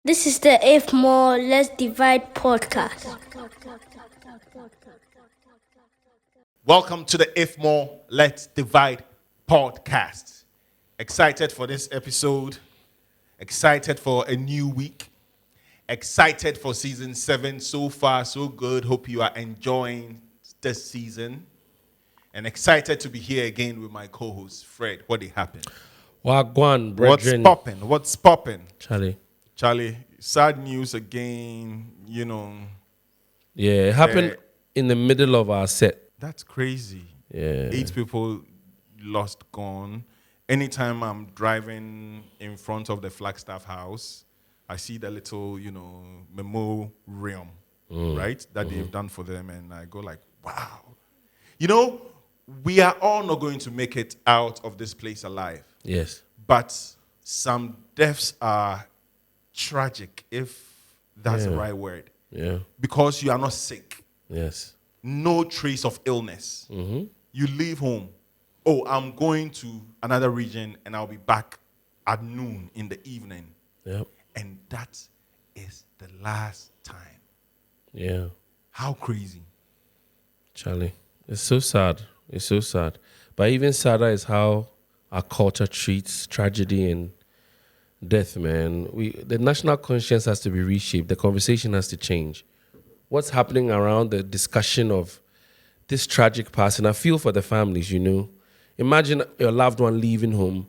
This is the If More Let's Divide podcast. Welcome to the If More Let's Divide podcast. Excited for this episode. Excited for a new week. Excited for season 7. So far, so good. Hope you are enjoying this season. And excited to be here again with my co-host, Fred. What did happen? Wagwan, What's brethren. popping? What's popping? Charlie. Sad news again. Yeah, it happened in the middle of our set. That's crazy. Yeah. 8 people lost, gone. Anytime I'm driving in front of the Flagstaff house, I see the little, memoriam, right, that they've done for them, and I go like, wow. We are all not going to make it out of this place alive. Yes. But some deaths are tragic, if that's the right word. Yeah. Because you are not sick. Yes. No trace of illness. Mm-hmm. You leave home. Oh, I'm going to another region and I'll be back at noon in the evening. Yep. And that is the last time. Yeah. How crazy. Charlie. It's so sad. It's so sad. But even sadder is how our culture treats tragedy and death, man. The national conscience has to be reshaped. The conversation has to change. What's happening around the discussion of this tragic passing? I feel for the families, Imagine your loved one leaving home.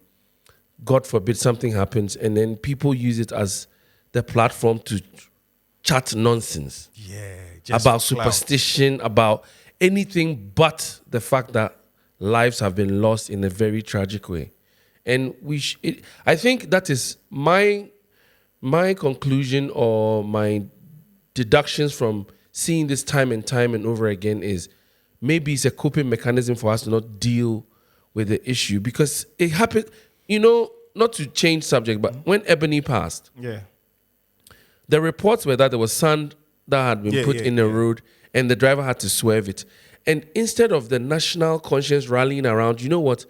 God forbid something happens, and then people use it as the platform to chat nonsense. Yeah. About superstition, about anything but the fact that lives have been lost in a very tragic way. And I think that is my conclusion, or my deductions from seeing this time and time and over again, is maybe it's a coping mechanism for us to not deal with the issue, because it happened, not to change subject, but when Ebony passed, the reports were that there was sand that had been put in the road and the driver had to swerve it. And instead of the national conscience rallying around, you know what,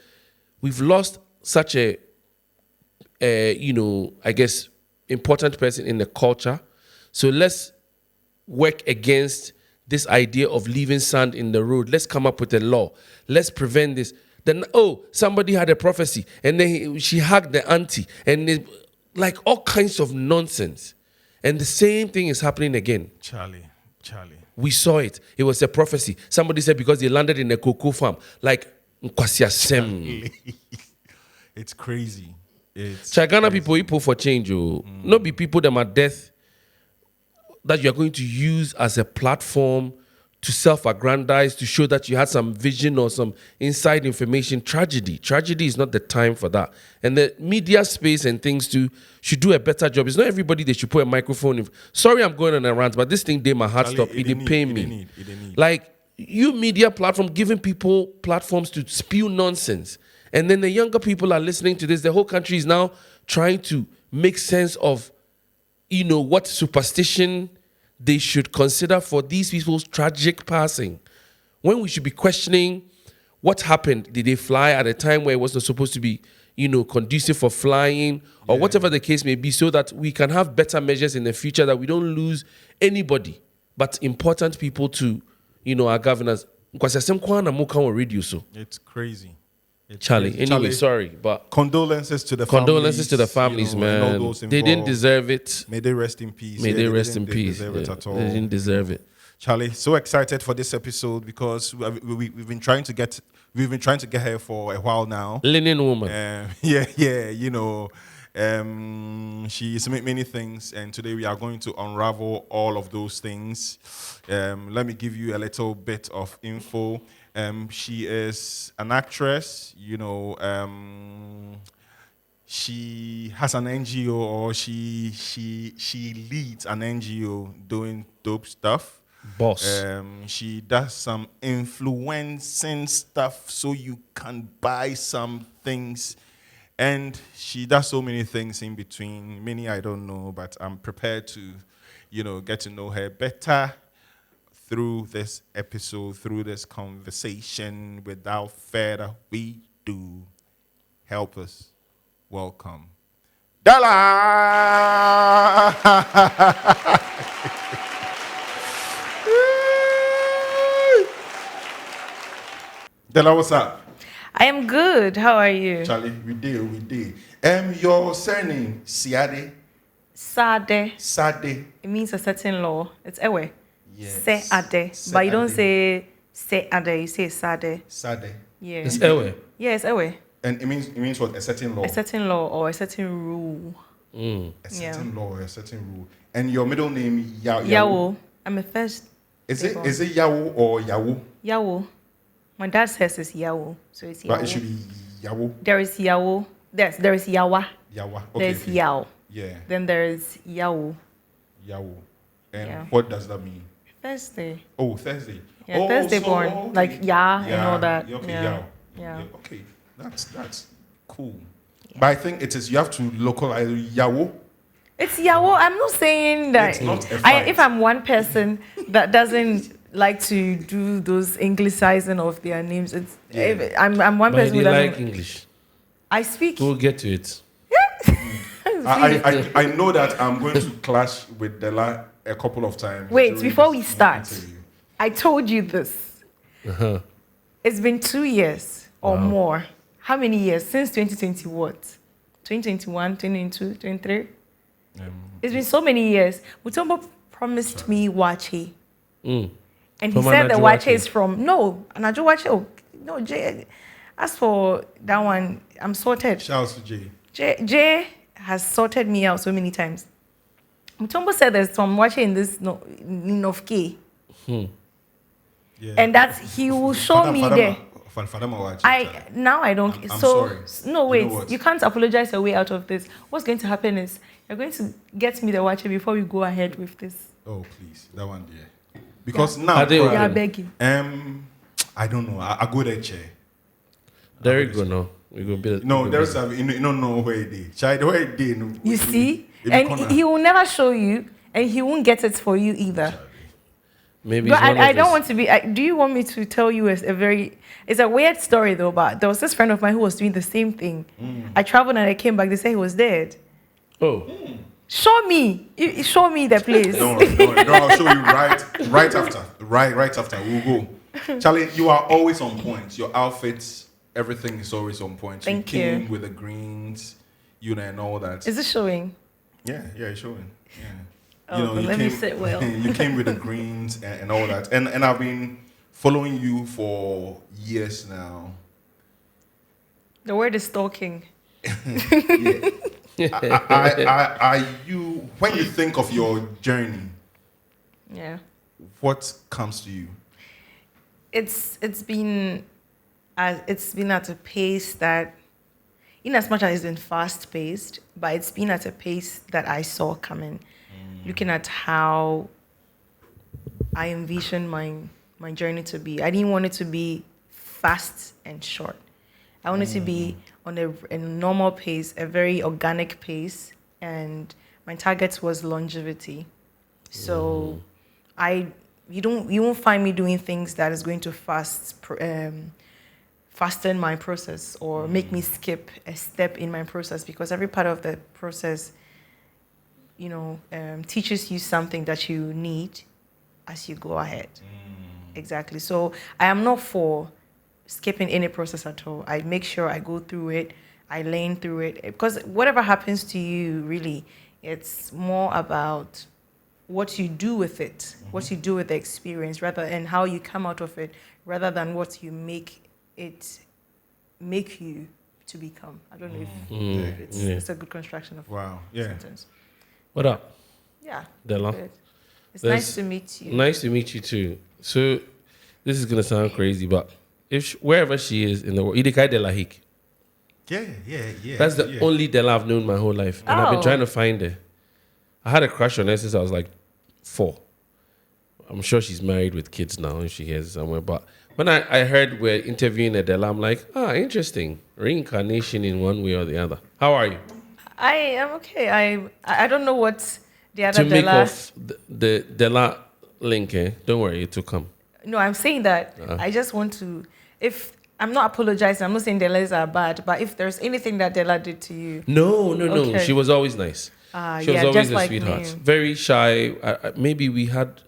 we've lost such a I guess, important person in the culture. So let's work against this idea of leaving sand in the road. Let's come up with a law. Let's prevent this. Then, somebody had a prophecy, and then she hugged the auntie, and like all kinds of nonsense. And the same thing is happening again. Charlie. We saw it. It was a prophecy. Somebody said because they landed in a cocoa farm. Like, Nkwasiasem. It's crazy. Chagana people for change. Not be people that are death that you're going to use as a platform to self-aggrandize, to show that you had some vision or some inside information. Tragedy is not the time for that. And the media space and things too should do a better job. It's not everybody they should put a microphone in. Sorry, I'm going on a rant, but this thing did my heart stop. It didn't pay me. Like, you media platform giving people platforms to spew nonsense. And then the younger people are listening to this. The whole country is now trying to make sense of, what superstition they should consider for these people's tragic passing. When we should be questioning what happened. Did they fly at a time where it wasn't supposed to be, conducive for flying, or whatever the case may be, so that we can have better measures in the future, that we don't lose anybody, but important people to, our governors. It's crazy. Charlie, anyway, sorry, but condolences to the families, man. and all those they didn't deserve it. May they rest in peace. May they rest in peace. Deserve it at all. They didn't deserve it. Charlie, so excited for this episode because we've been trying to get her for a while now. Linen woman. She submit many things, and today we are going to unravel all of those things. Let me give you a little bit of info. She is an actress, she has an NGO, or she leads an NGO doing dope stuff. Boss. She does some influencing stuff so you can buy some things. And she does so many things in between. Many I don't know, but I'm prepared to, get to know her better through this episode, through this conversation. Without further ado, help us welcome Dela. Dela, what's up? I am good. How are you? Charlie, we did. Your surname, Seade? Sade. Sade. It means a certain law. It's ewe. Yes. Se ade. Se But you don't ade. say se ade, you say sade. Sade. Yeah. It's Ewe. Yeah, it's ewe. And it means what? A certain law. A certain law or a certain rule. A certain law, a certain rule. And your middle name, Yawo. I'm a first. Is it Yawo or Yawo? Yawo. My dad says it's Yawo. So it's Yawo. But it should be Yawo. There is Yawo. There is Yawa. Yawa. Okay. There's Yao. Yeah. Then there's Yawo. Yawo. And Yeah. what does that mean? Thursday. Oh, Thursday. Yeah, oh, Thursday so, born. okay. Like Ya and all that. Okay, Yeah. Yeah. Okay. That's cool. But I think it is you have to localize Yawo. It's Yawo. I'm not saying that. It's not a fight. If I'm one person that doesn't like to do those anglicizing of their names, it's I'm one But person they who doesn't. like English. I speak. We'll get to it. I know that I'm going to clash with Dela a couple of times. Wait, during before this we start, interview. I told you this. It's been 2 years or more. How many years since 2020? What? 2021, 2022, 2023. It's been so many years. Mutombo promised me Wache. And he From said the Anajo Wache Wache. is from, no, Anajo Wache. Oh, no, Jay. As for that one, I'm sorted. Shouts to Jay. Jay has sorted me out so many times. Mutombo said there's some Wache in this Nofke. Yeah. And that he will show me there. Father Mawachi. I don't. I'm so sorry. no, wait. You know what? You can't apologize your way out of this. What's going to happen is you're going to get me the watcher before we go ahead with this. Oh, please. That one there. Because now, Are they Yeah, okay? I beg you. I don't know. I go there, chair. There you go now. We go build. No, there's a, you don't know where it is. Child, where it is. No, You see, and he will never show you, and he won't get it for you either. Maybe. But it's one I of don't his- want to be. Do you want me to tell you a very? It's a weird story though. But there was this friend of mine who was doing the same thing. I traveled and I came back. They say he was dead. Oh. Show me. Show me the place. No, I'll show you right after. Right after. We'll go. Charlie, you are always on point. Your outfits, everything is always on point. Thank you you. came with the greens, and all that. Is it showing? Yeah, it's showing. Yeah. Oh, but let me sit well. You came with the greens and all that. And I've been following you for years now. The word is stalking. Are you, when you think of your journey, Yeah. what comes to you? It's been at a pace that, in as much as it's been fast paced, but it's been at a pace that I saw coming. Looking at how I envisioned my journey to be. I didn't want it to be fast and short. I wanted to be on a normal pace, a very organic pace, and my target was longevity. So you won't find me doing things that is going to fasten my process or make me skip a step in my process, because every part of the process teaches you something that you need as you go ahead. Exactly. So I am not for skipping any process at all. I make sure I go through it, I learn through it, because whatever happens to you, really, it's more about what you do with it, what you do with the experience, and how you come out of it, rather than what you make you to become. I don't know if it's a good construction of sentence. What up, Yeah. Dela? Good. It's There's- nice to meet you. Nice to meet you too. So, this is gonna sound crazy, but wherever she is in the world, Idikai Dela Hik. Yeah. That's the only Dela I've known my whole life, and I've been Oh. trying to find her. I had a crush on her since I was like 4. I'm sure she's married with kids now, if she hears somewhere. But when I heard we're interviewing Dela, I'm like, interesting. Reincarnation in one way or the other. How are you? I am okay. I don't know what the other To make Dela. off the Dela link, don't worry, it will come. No, I'm saying that I just want to. If I'm not apologizing. I'm not saying Delas are bad, but if there's anything that Dela did to you, No. Okay. She was always nice. She was yeah, always just a like sweetheart. me. Very shy. Maybe we had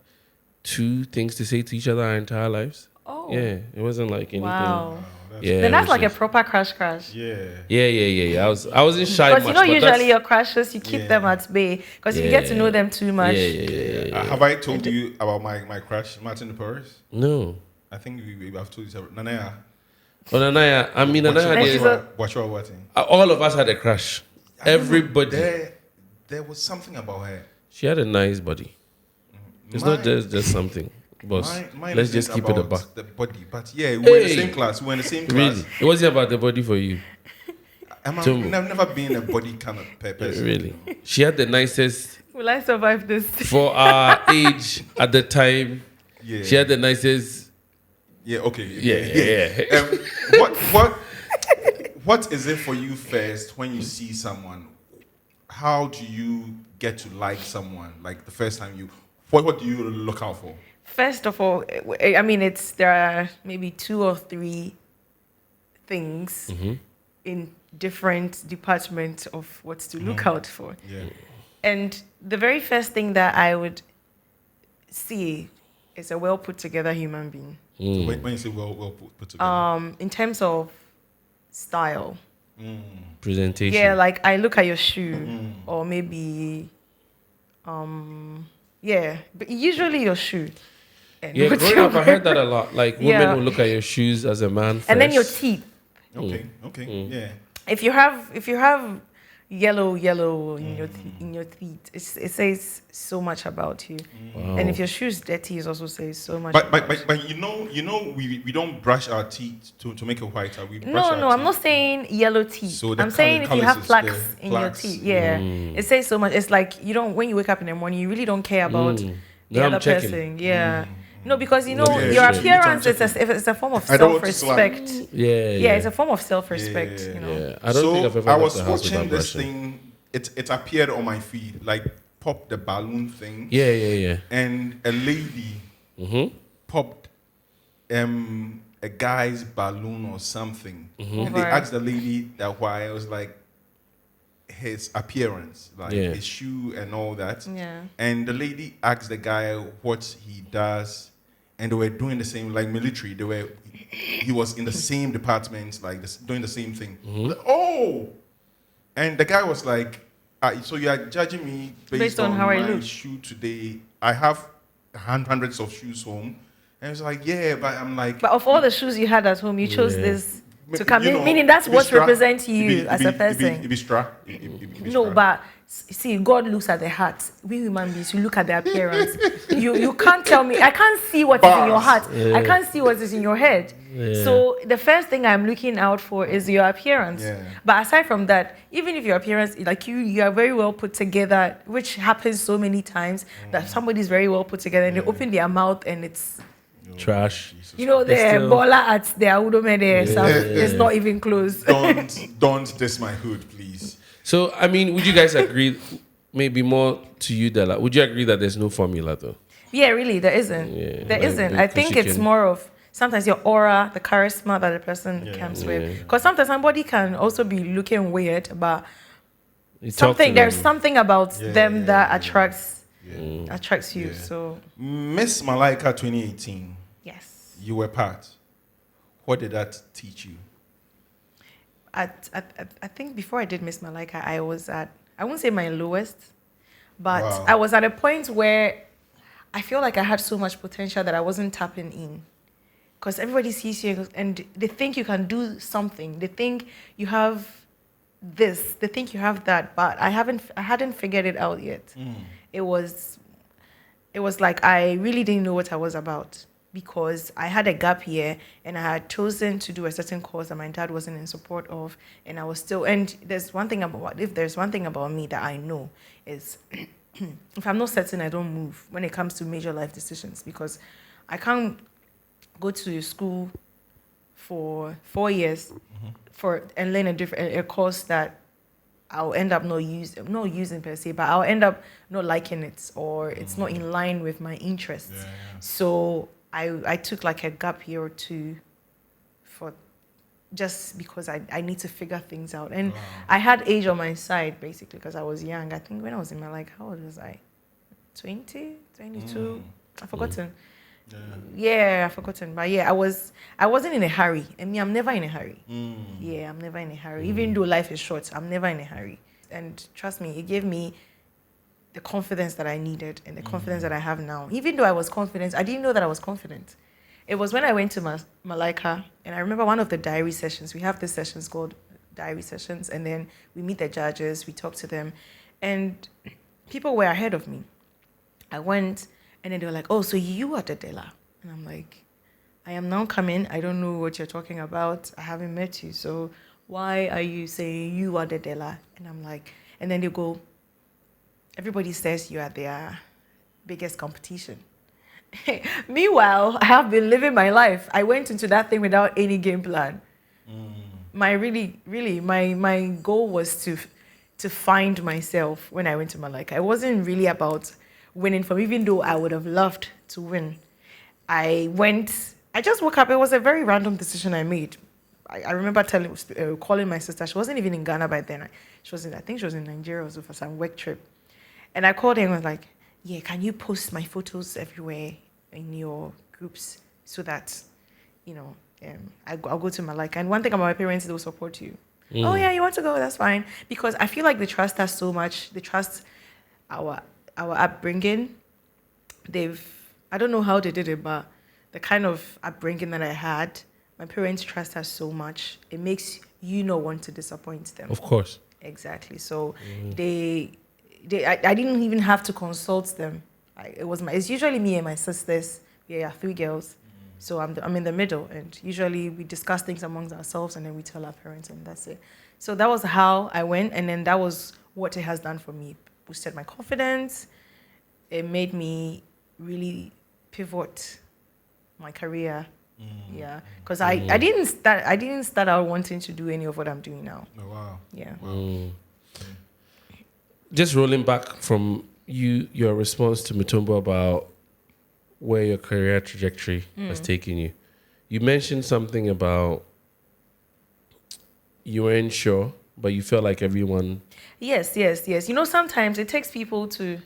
2 things to say to each other our entire lives. Oh. Yeah, it wasn't like anything. Wow. Yeah, Then it that's was like a just- proper crash. Yeah. I wasn't shy much. Because you know, but usually that's- your crushes, you keep them at bay. Because if you get to know them too much. Yeah. Have I told you about my crush, Martin Paris? No. I think I've told you several. Nanaya. Oh, Nanaya. I mean, Nanaya. Watch what? All of us had a crush. Everybody. There was something about her. She had a nice body. It's not just something. Boss, let's just keep it about the body. But yeah, we were in the same class. Really? It wasn't about the body for you. I've never been a body kind of person. Really? She had the nicest, Will I survive this? for our age at the time, Yeah. she had the nicest. Yeah. Okay. Yeah. What is it for you first when you see someone? How do you get to like someone? Like the first time you, what do you look out for? First of all, I mean, there are maybe 2 or 3 things in different departments of what to look out for. Yeah. And the very first thing that I would see is a well put together human being. So when you say well put together. In terms of style. Presentation. Yeah, like I look at your shoe or maybe but usually your shoe. And Yeah, what growing you're up, I heard that a lot. Like women Yeah. will look at your shoes as a man first. and then your teeth. Okay. Yeah. If you have yellow in your teeth, it says so much about you. Wow. And if your shoes dirty, it also says so much. But about you. but you know we don't brush our teeth to make it whiter. We brush No, our I'm teeth. not saying yellow teeth. So the I'm saying if you have callus is plaques there, in your plaques. teeth, it says so much. It's like when you wake up in the morning, you really don't care about the Now I'm other checking. person. Yeah. No, because you know Yeah, your sure. appearance You is it's a form of I don't want to slap. self-respect. Yeah. It's a form of self-respect. Yeah. You know. Yeah. I don't think I've ever I left was the house watching without this brushing. thing. It appeared on my feed, like pop the balloon thing. Yeah. And a lady popped a guy's balloon or something. And they Over. asked the lady that why. I was like, his appearance, like Yeah. his shoe and all that. Yeah. And the lady asked the guy what he does, and they were doing the same, like military. He was in the same department, like doing the same thing. Like, oh, and the guy was like, so you are judging me based on how I my look. shoe today? I have hundreds of shoes home, and it's like, yeah, but I'm like, But of all the shoes you had at home, you chose this to come you in, know, meaning that's it be what stra- represents it you be- as it a be- person. It be stra. It be No, stra. but see, God looks at the heart. We human beings, you look at the appearance. you can't tell me. I can't see what is in your heart. I can't see what is in your head. So the first thing I'm looking out for is your appearance. Yeah. But aside from that, even if your appearance, like you are very well put together, which happens so many times that somebody's very well put together and they open their mouth and it's, Trash. you know, the still- baller at the Audome there. So it's not even close. Don't diss my hood, please. So, I mean, would you guys agree, maybe more to you, Dela, would you agree that there's no formula, though? Yeah, really, there isn't. Yeah, There like, isn't. I think it's more of sometimes your aura, the charisma that the person comes with. Because sometimes somebody can also be looking weird, but You talk to there's them. something about them that attracts you. Yeah. So Miss Malaika 2018, yes, you were part. What did that teach you? I think before I did Miss Malaika, I was at, I won't say my lowest, but Wow. I was at a point where I feel like I had so much potential that I wasn't tapping in. Because everybody sees you and they think you can do something. They think you have this. They think you have that. But I hadn't figured it out yet. It was like I really didn't know what I was about. Because I had a gap year and I had chosen to do a certain course that my dad wasn't in support of, and I was still. And there's one thing about me that I know is, if I'm not certain, I don't move when it comes to major life decisions, because I can't go to school for 4 years and learn a course that I'll end up not using per se, but I'll end up not liking it, or it's not in line with my interests. So I took like a gap year or two just because I need to figure things out. And I had age on my side, basically, because I was young. I think when I was in Malaika, how old was I? 20, 22? I've forgotten. Yeah, I've forgotten. But yeah, I wasn't in a hurry. I mean, I'm never in a hurry. Yeah, I'm never in a hurry. Even though life is short, I'm never in a hurry. And trust me, it gave me the confidence that I needed and the confidence that I have now. Even though I was confident, I didn't know that I was confident. It was when I went to Malaika, and I remember one of the diary sessions. We have these sessions called diary sessions, and then we meet the judges, we talk to them, and people were ahead of me. I went, and then they were like, "Oh, so you are the Dela?" And I'm like, "I am now coming. I don't know what you're talking about. I haven't met you, so why are you saying you are the Dela?" And I'm like, and then they go, "Everybody says you are their biggest competition." Meanwhile, I have been living my life. I went into that thing without any game plan. My goal was to find myself when I went to Malaika. It wasn't really about winning from, even though I would have loved to win. I just woke up. It was a very random decision I made. I remember calling my sister. She wasn't even in Ghana by then. I think she was in Nigeria also for some work trip. And I called her and was like, "Yeah, can you post my photos everywhere in your groups so that, I'll go to Malaika. And one thing about my parents, they will support you. Oh yeah, you want to go? That's fine. Because I feel like they trust us so much. They trust our upbringing. I don't know how they did it, but the kind of upbringing that I had, my parents trust us so much. It makes you not want to disappoint them. Of course. Exactly. So I didn't even have to consult them. It's usually me and my sisters. We are 3 girls, so I'm in the middle, and usually we discuss things amongst ourselves, and then we tell our parents, and that's it. So that was how I went, and then that was what it has done for me. Boosted my confidence. It made me really pivot my career. Yeah, because I didn't start out wanting to do any of what I'm doing now. Oh wow. Yeah. Wow. Just rolling back from your response to Mutombo about where your career trajectory has taken you. You mentioned something about you weren't sure, but you felt like everyone... Yes. Sometimes it takes people to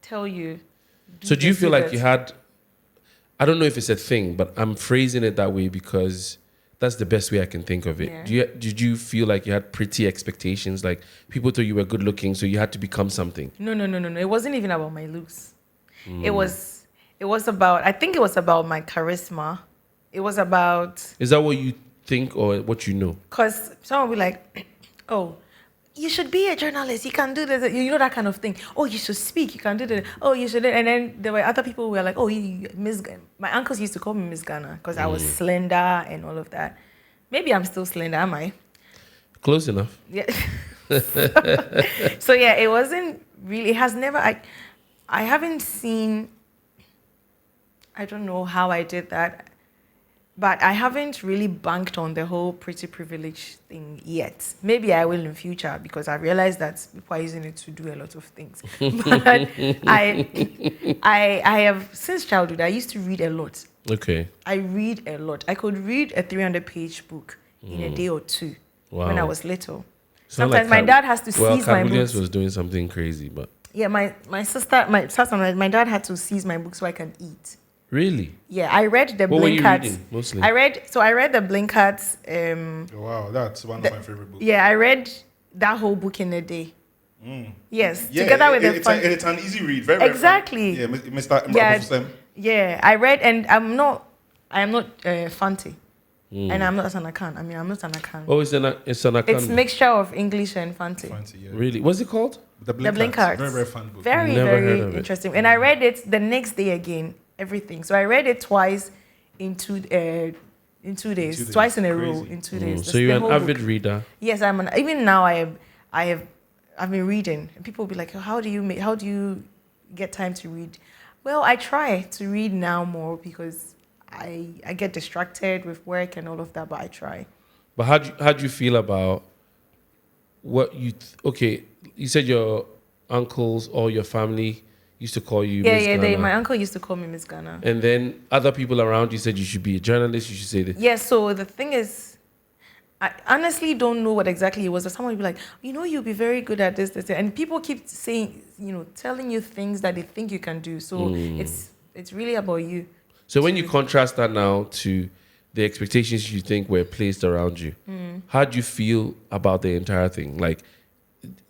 tell you. So do you feel like you had... I don't know if it's a thing, but I'm phrasing it that way because that's the best way I can think of it. Yeah. Did you feel like you had pretty expectations? Like people thought you were good looking, so you had to become something? No. It wasn't even about my looks. It was about, I think it was about my charisma. It was about... Is that what you think or what you know? Because someone will be like, "Oh, you should be a journalist. You can do this." You know, that kind of thing. "Oh, you should speak. You can do this. Oh, you should." And then there were other people who were like, "Oh, Miss..." My uncles used to call me Miss Ghana because I was slender and all of that. Maybe I'm still slender, am I? Close enough. Yeah. So yeah, it wasn't really... It has never... I haven't seen... I don't know how I did that. But I haven't really banked on the whole pretty privilege thing yet. Maybe I will in future because I realized that people are using it to do a lot of things. But I have, since childhood, I used to read a lot. Okay. I read a lot. I could read a 300-page book in a day or two when I was little. Sometimes my dad has to seize my books. Was doing something crazy, but... Yeah, my dad had to seize my books so I can eat. Really? Yeah, I read the What were you Blinkards. reading, mostly? I read the Blinkards. Wow, that's one of my favorite books. Yeah, I read that whole book in a day. Yes, Yeah, together with it's an easy read. Very, very exactly. fun. Yeah, Mr. Yeah, Mr. yeah, I read, and I am not Fanti, and I'm not an Akan. I'm not an Akan. Oh, it's an Akan. It's mixture of English and Fanti. Yeah. Really? What's it called? The Blinkards. Very, very fun book. Very, Never heard very of it. interesting. And I read it the next day again. Everything. So I read it twice in 2 days. Twice in a row in 2 days. So you're an avid reader. Yes, even now I've been reading. And people will be like, how do you get time to read? Well, I try to read now more because I get distracted with work and all of that, but I try. But how do you feel about what you... Okay, you said your uncles or your family used to call you Miss Ghana. My uncle used to call me Miss Ghana. And then other people around you said you should be a journalist, you should say this. Yes, so the thing is, I honestly don't know what exactly it was, but someone would be like, you'll be very good at this, and people keep saying, telling you things that they think you can do. So it's really about you. So when you contrast that now to the expectations you think were placed around you, how do you feel about the entire thing? Like,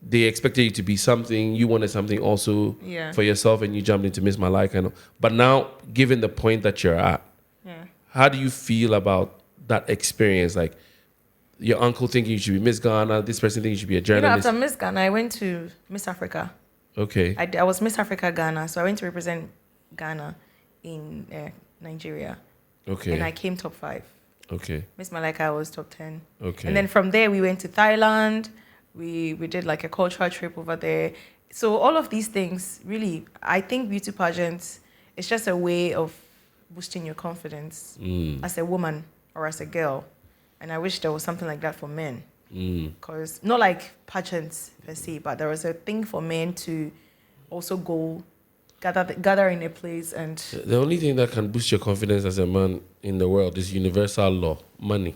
they expected you to be something, you wanted something also for yourself, and you jumped into Miss Malaika. But now, given the point that you're at, how do you feel about that experience? Like, your uncle thinking you should be Miss Ghana, this person thinking you should be a journalist. After Miss Ghana, I went to Miss Africa. Okay. I was Miss Africa Ghana, so I went to represent Ghana in Nigeria. Okay. And I came top 5. Okay. Miss Malaika was top 10. Okay. And then from there, we went to Thailand. We did like a cultural trip over there. So all of these things, really, I think beauty pageants is just a way of boosting your confidence as a woman or as a girl. And I wish there was something like that for men. Because not like pageants per se, but there was a thing for men to also go gather in a place. And the only thing that can boost your confidence as a man in the world is universal law, money.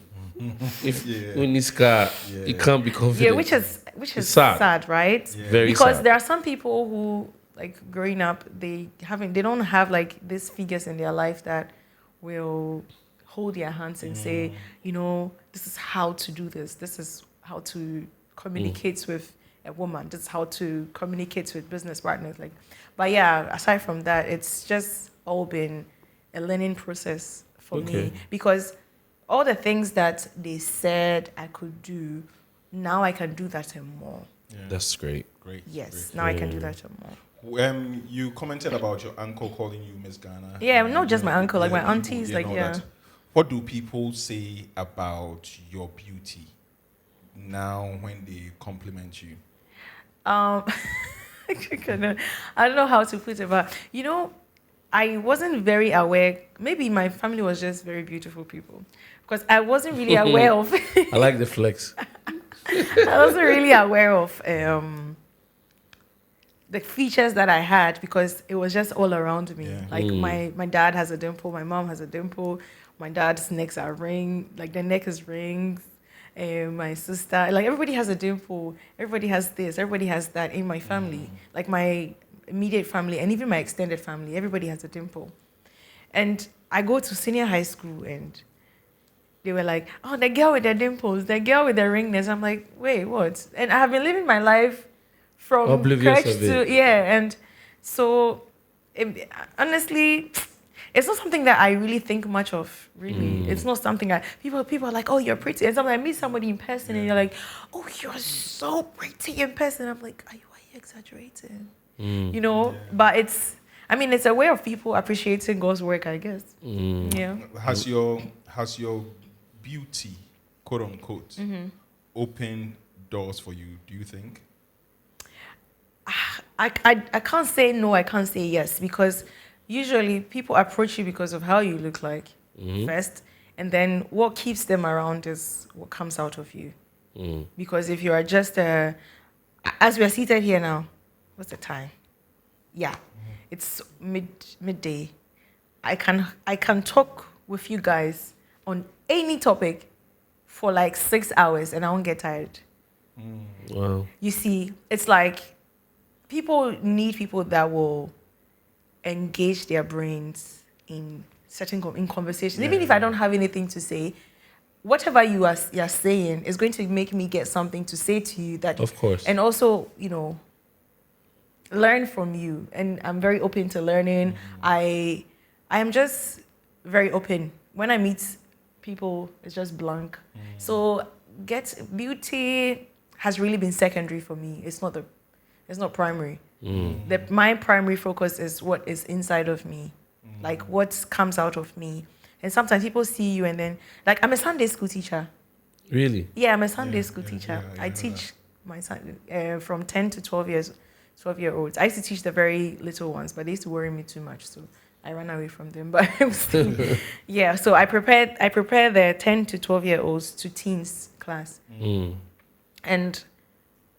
If you can't be confident. Yeah, which is sad, right? Yeah. Very because sad. There are some people who, like, growing up, they don't have like these figures in their life that will hold their hands and say, this is how to do this. This is how to communicate with a woman. This is how to communicate with business partners. But yeah, aside from that, it's just all been a learning process for me, because all the things that they said I could do, now I can do that and more. Yeah. That's great. Yes, now I can do that and more. You commented about your uncle calling you Miss Ghana. Yeah, not just my uncle, like my aunties, that. What do people say about your beauty now when they compliment you? I don't know how to put it, but I wasn't very aware. Maybe my family was just very beautiful people, because I wasn't really aware of. I like the flex. I wasn't really aware of the features that I had, because it was just all around me. Yeah. Like my dad has a dimple, my mom has a dimple, my dad's necks are rings, like the neck is rings. My sister, like everybody has a dimple, everybody has this, everybody has that in my family. Like my immediate family and even my extended family, everybody has a dimple. And I go to senior high school and they were like, oh, the girl with the dimples, the girl with the ringness. I'm like, wait, what? And I have been living my life from crèche to, and so honestly, it's not something that I really think much of, really. It's not something that people are like, oh, you're pretty. And sometimes I meet somebody in person and you're like, oh, you're so pretty in person. I'm like, why are you exaggerating? But it's a way of people appreciating God's work, I guess. Yeah. Has your beauty, quote unquote, opened doors for you, do you think? I can't say no, I can't say yes, because usually people approach you because of how you look like first, and then what keeps them around is what comes out of you. Because if you are just as we are seated here now, what's the time? Yeah, it's midday. I can talk with you guys on any topic for like 6 hours and I won't get tired. Wow. You see, it's like people need people that will engage their brains in certain conversations. Even if I don't have anything to say, whatever you're saying is going to make me get something to say to you. That, of course. And also, learn from you. And I'm very open to learning. I am just very open. When I meet people, it's just blank. So beauty has really been secondary for me. It's not primary. My primary focus is what is inside of me, like what comes out of me. And sometimes people see you and then, like, I'm a Sunday school teacher. Really? Yeah, I'm a Sunday school teacher. I teach my son from 10 to 12-year-olds. I used to teach the very little ones, but they used to worry me too much, so I ran away from them. But yeah, so I prepare the 10 to 12-year-olds to teens class, and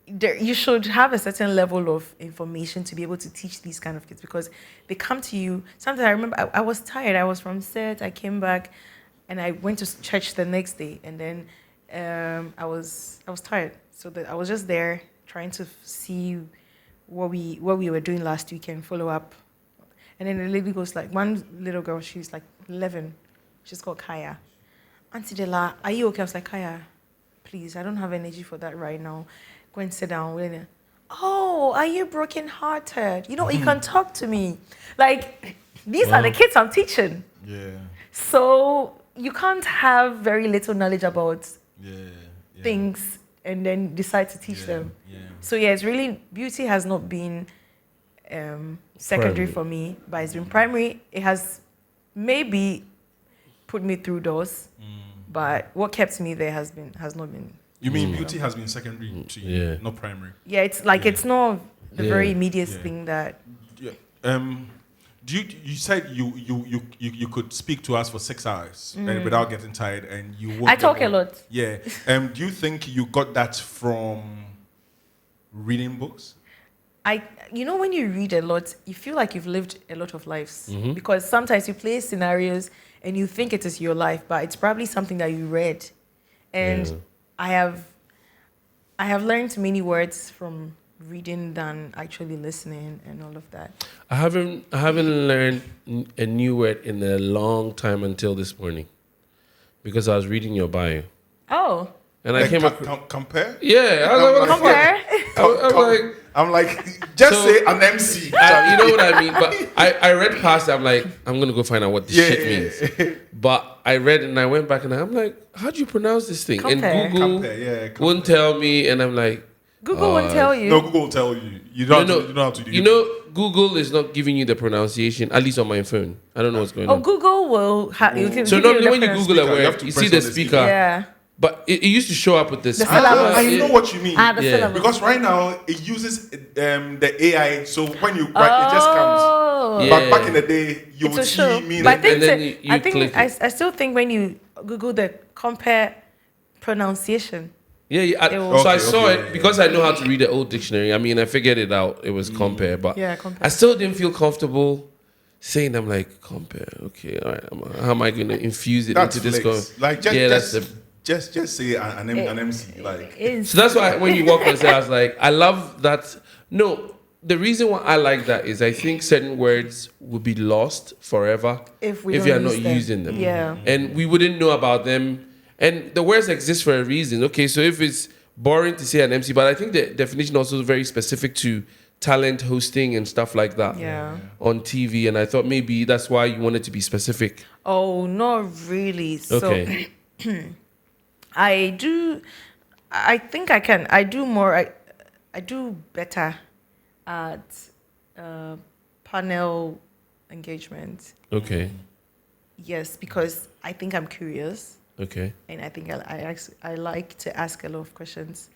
you should have a certain level of information to be able to teach these kind of kids, because they come to you. Sometimes I remember I was tired. I was from set. I came back, and I went to church the next day, and then I was tired, so I was just there trying to see what we were doing last weekend, follow up. And then the lady goes like, one little girl, she's like 11, she's called Kaya. Auntie Dela, are you okay? I was like, Kaya, please, I don't have energy for that right now. Go and sit down. Oh, are you broken-hearted? You know, you can talk to me. Like, these are the kids I'm teaching. Yeah. So you can't have very little knowledge about things and then decide to teach them. Yeah. So yeah, it's really, beauty has not been secondary for me, but it's been primary. It has maybe put me through doors, but what kept me there has not been. You mean beauty has been secondary to you, not primary? Yeah, it's like it's not the very immediate thing that. Yeah. You said you could speak to us for 6 hours without getting tired, and you won't. I talk a lot. Yeah. Do you think you got that from reading books? When you read a lot, you feel like you've lived a lot of lives, because sometimes you play scenarios and you think it is your life, but it's probably something that you read. And I have learned many words from reading than actually listening and all of that. I haven't learned a new word in a long time until this morning, because I was reading your bio. Oh. And I came across. Compare? Yeah, I was like, Compare. I'm like, just say an MC. you know what I mean? But I read past it, I'm like, I'm going to go find out what this shit means. But I read it and I went back and I'm like, how do you pronounce this thing? Compare. And Google wouldn't tell me. And I'm like, Google won't tell you. No, Google will tell you. You don't have to do it. You know, Google is not giving you the pronunciation, at least on my phone. I don't know what's going on. Google will have. So normally when you Google a word, you see the speaker. Yeah. But it used to show up with this. syllabus. I know what you mean. The syllabus. Because right now it uses the AI, so when you write, it just comes. Yeah. But back in the day, you would see me. But I I still think when you Google the compare pronunciation. Yeah. So I saw it because I know how to read the old dictionary. I mean, I figured it out. It was compare, but compare. I still didn't feel comfortable saying. I'm like, compare. Okay, all right. How am I going to infuse it into this? Just say an MC. So that's why when you walk on stage, I was like, I love that. No, the reason why I like that is I think certain words would be lost forever if you are not using them. Yeah. And we wouldn't know about them. And the words exist for a reason. Okay, so if it's boring to say an MC, but I think the definition also is very specific to talent hosting and stuff like that on TV. And I thought maybe that's why you wanted to be specific. Oh, not really. Okay. So I think I can. I do better at panel engagement. Okay. Yes, because I think I'm curious. Okay. And I think I like to ask a lot of questions.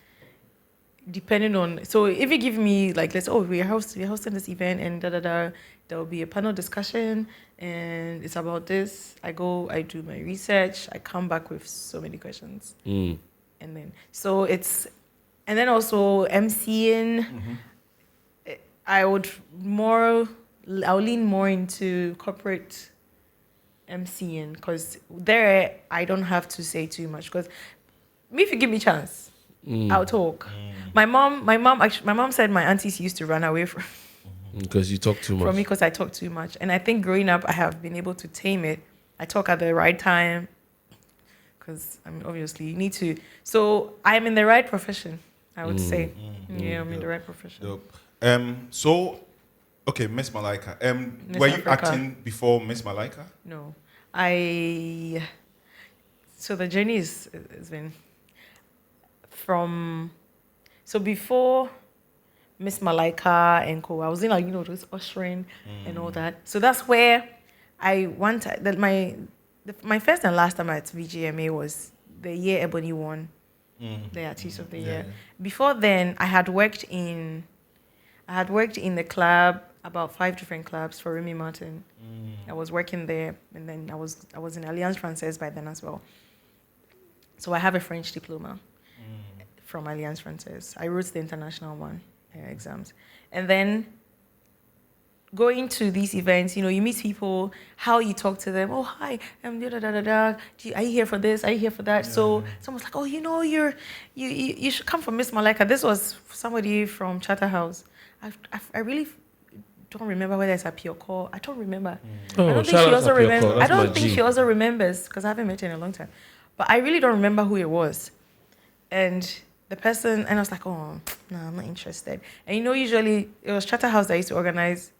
Depending on, so if you give me like, we're hosting this event and there will be a panel discussion and it's about this. I do my research, I come back with so many questions. And then also MCing, I'll lean more into corporate MCing, because there I don't have to say too much, because if you give me a chance, I'll talk. My mom said my aunties used to run away from because you talk too much. From me, because I talk too much. And I think growing up I have been able to tame it. I talk at the right time, because I mean obviously you need to. So I'm in the right profession, I would say. I'm in the right profession. So okay, Miss Malaika. Were you acting before Miss Malaika? No. So the journey has been from, so before Miss Malaika and co, I was in this ushering and all that. So that's where I wanted, my first and last time at VGMA was the year Ebony won the Artist of the Year. Before then, I had worked in the club, about 5 different clubs for Remy Martin. I was working there, and then I was in Alliance Française by then as well. So I have a French diploma from Alliance Française. I wrote the international one exams, and then going to these events, you know, you meet people, how you talk to them. Oh, hi, da da da da da. Are you here for this? Are you here for that? Yeah. So someone's like, oh, you know, you should come from Miss Malaika. This was somebody from Charterhouse. I really don't remember whether it's a Pure Call. I don't remember. Oh, I don't think she also remembers. I don't think G. she also remembers because I haven't met her in a long time. But I really don't remember who it was. And the person, and I was like, oh, no, I'm not interested. And you know, usually it was Charterhouse that used to organize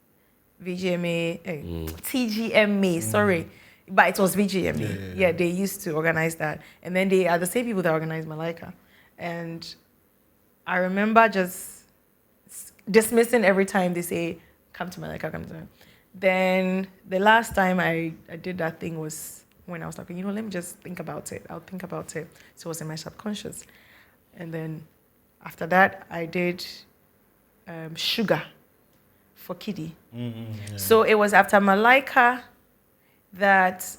VGMA, TGMA, sorry. But it was VGMA. Yeah, they used to organize that. And then they are the same people that organized Malaika. And I remember just dismissing every time they say, come to Malaika, come to her. Then the last time I did that thing was when I was like, you know, let me just think about it. I'll think about it. So it was in my subconscious. And then after that, I did Sugar for Kiddie. So it was after Malaika that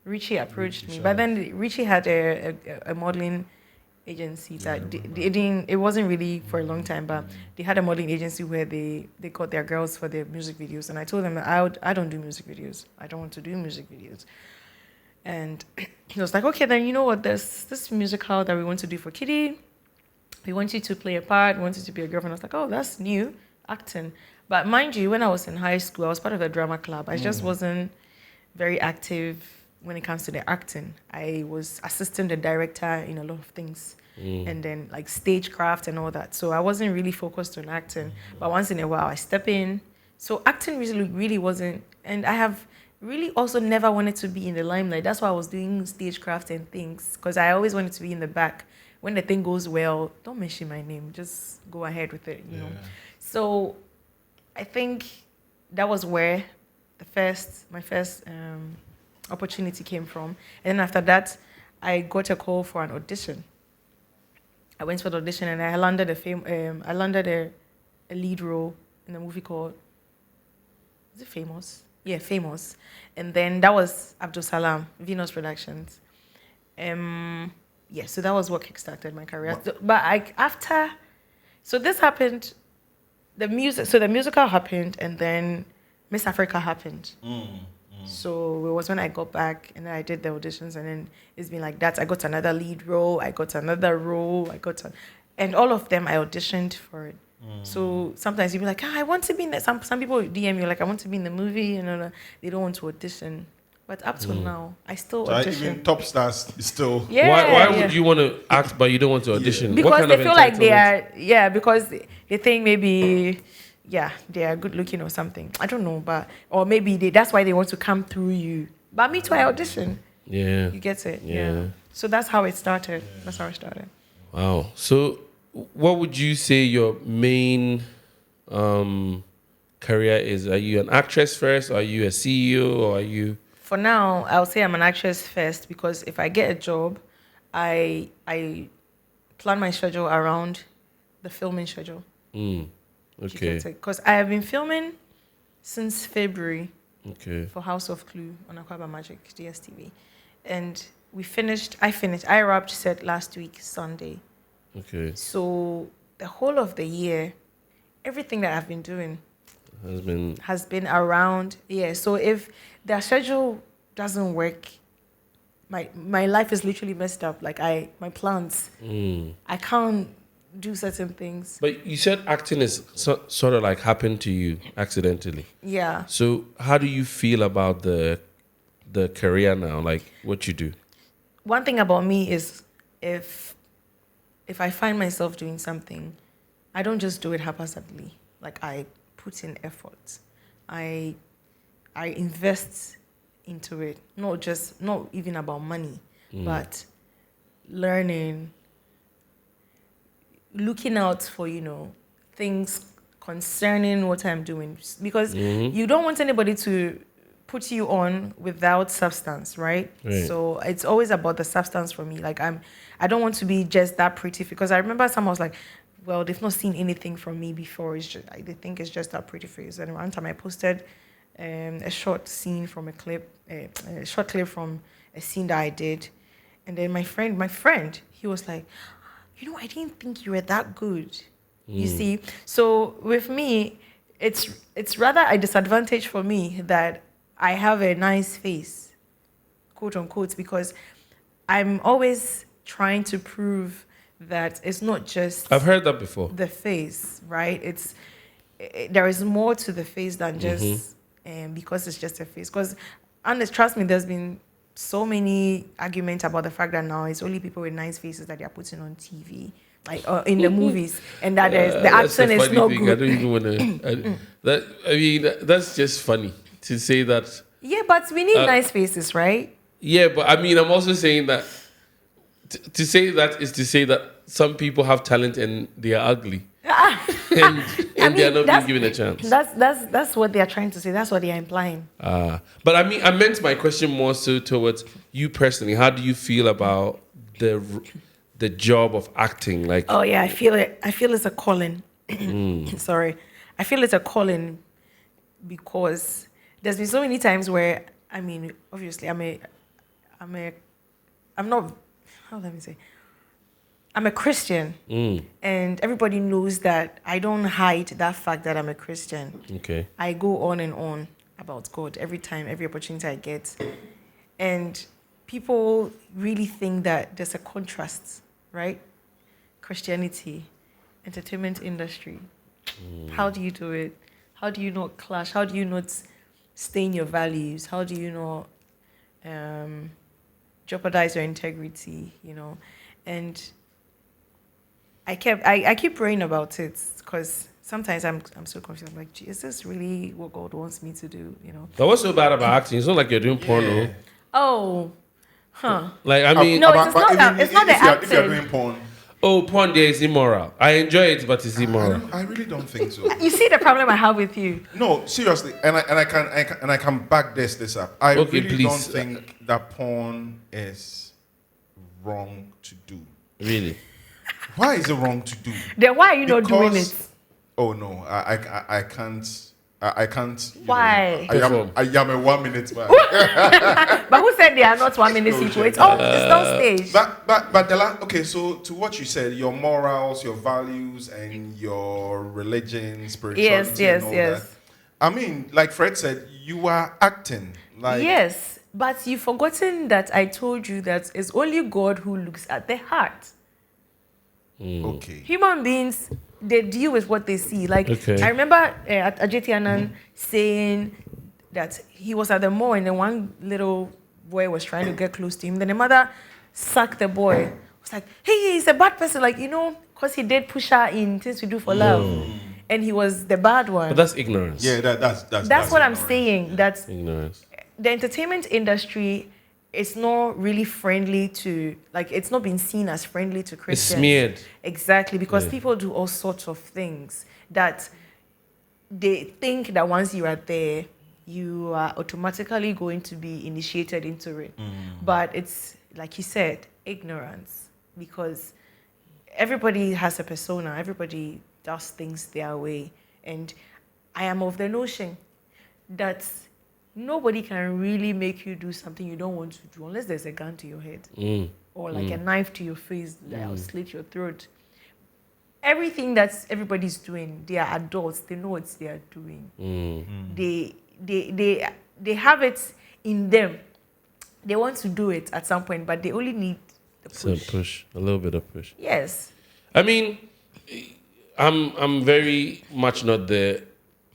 Richie approached me. But then Richie had a modeling agency that it wasn't really for a long time, but they had a modeling agency where they got their girls for their music videos. And I told them, I don't do music videos. I don't want to do music videos. And he was like, okay, then you know what, there's this musical that we want to do for Kiddie. We want you to play a part, we want you to be a girlfriend. I was like, oh, that's new, acting. But mind you, when I was in high school, I was part of a drama club. I just wasn't very active when it comes to the acting. I was assisting the director in a lot of things. And then like stagecraft and all that. So I wasn't really focused on acting. But once in a while, I step in. So acting really wasn't, and I have really also never wanted to be in the limelight. That's why I was doing stagecraft and things, because I always wanted to be in the back. When the thing goes well, don't mention my name, just go ahead with it, you know. So I think that was where my first opportunity came from. And then after that, I got a call for an audition. I went for the audition and I landed a lead role in a movie called, is it Famous? Yeah, Famous. And then that was Abdul Salam, Venus Productions. So that was what kickstarted my career. So this happened, the musical happened, and then Miss Africa happened. So it was when I got back and then I did the auditions, and then it's been like that. I got another lead role, I got another role, and all of them I auditioned for it. So sometimes you'll be like, I want to be in that. Some people DM you like, I want to be in the movie, and they don't want to audition. But up to now, I still audition. Even top stars is still. Why would you want to act but you don't want to audition? Because they feel like they are. Because they think maybe. Yeah, they are good looking or something. I don't know, or maybe that's why they want to come through you. But me too, I audition. Yeah. You get it? Yeah. So that's how it started. That's how it started. Wow. So what would you say your main career is? Are you an actress first? Are you a CEO? Or are you... For now, I'll say I'm an actress first, because if I get a job, I plan my schedule around the filming schedule. Okay. Because I have been filming since February. Okay. For House of Clue on Aquaba Magic, DSTV. And I wrapped set last week, Sunday. Okay. So the whole of the year, everything that I've been doing has been around. Yeah. So if the schedule doesn't work, my life is literally messed up. Like my plans, I can't do certain things. But you said acting is sort of like happened to you accidentally. Yeah. So how do you feel about the career now? Like what you do? One thing about me is if I find myself doing something, I don't just do it haphazardly. Like I put in effort. I invest into it. Not even about money, but learning, looking out for, things concerning what I'm doing. Because you don't want anybody to put you on without substance, right? So it's always about the substance for me. Like I don't want to be just that pretty, because I remember someone was like, well, they've not seen anything from me before. It's just, they think it's just that pretty face. And one time I posted a short scene from a short clip from a scene that I did. And then my friend, he was like, I didn't think you were that good. You see? So with me, it's rather a disadvantage for me that I have a nice face, quote unquote, because I'm always trying to prove that it's not just I've heard that before. the face, right? There is more to the face than just because it's just a face. Because, honest, trust me, there's been so many arguments about the fact that now it's only people with nice faces that they are putting on TV, like in the movies, and that the accent is not thing. good. I don't even want to. That's just funny to say that. Yeah, but we need nice faces, right? Yeah, but I'm also saying that to say that is to say that some people have talent and they are ugly, and they are not being given a chance. That's what they are trying to say. That's what they are implying. But I meant my question more so towards you personally. How do you feel about the job of acting? Like, oh yeah, I feel it. I feel it's a calling. Sorry, I feel it's a calling because there's been so many times where obviously I'm a Christian, and everybody knows that I don't hide that fact that I'm a Christian. Okay. I go on and on about God every time, every opportunity I get. And people really think that there's a contrast, right? Christianity, entertainment industry. How do you do it? How do you not clash? How do you not stain your values? How do you not jeopardize your integrity, And I keep praying about it because sometimes I'm so confused. I'm like, is this really what God wants me to do? But what's so bad about acting? It's not like you're doing porno. Oh, huh? Like no, it's not that. It's not the acting. If you're doing porn, porn there is immoral. I enjoy it, but it's immoral. I really don't think so. You see the problem I have with you? No, seriously, and I can back this up. I really don't think that porn is wrong to do. Really? Why is it wrong to do? Then why are you not doing it? Oh no, I can't. I can't. Why? I am a 1 minute man. But who said they are not 1 minute people? It's on stage. But Dela, okay, so to what you said, your morals, your values, and your religion, spirituality, and all that. I mean, like Fred said, you are acting. Like, yes, but you've forgotten that I told you that it's only God who looks at the heart. Okay. Human beings, they deal with what they see. Like, okay. I remember Ajeti Anand saying that he was at the mall and then one little boy was trying to get close to him. Then the mother sacked the boy. Was like, hey, he's a bad person. Like, because he did push her in Things We Do for Love. And he was the bad one. But that's ignorance. Yeah, that's what ignorance. I'm saying. That's ignorance. The entertainment industry is not really friendly to, it's not been seen as friendly to Christians. It's smeared. Exactly, because people do all sorts of things that they think that once you are there, you are automatically going to be initiated into it. But it's, like you said, ignorance, because everybody has a persona, everybody does things their way. And I am of the notion that nobody can really make you do something you don't want to do unless there's a gun to your head or like a knife to your face that will slit your throat. Everything that everybody's doing, they are adults. They know what they are doing. They have it in them. They want to do it at some point, but they only need the push. A little bit of push. Yes. I mean, I'm very much not the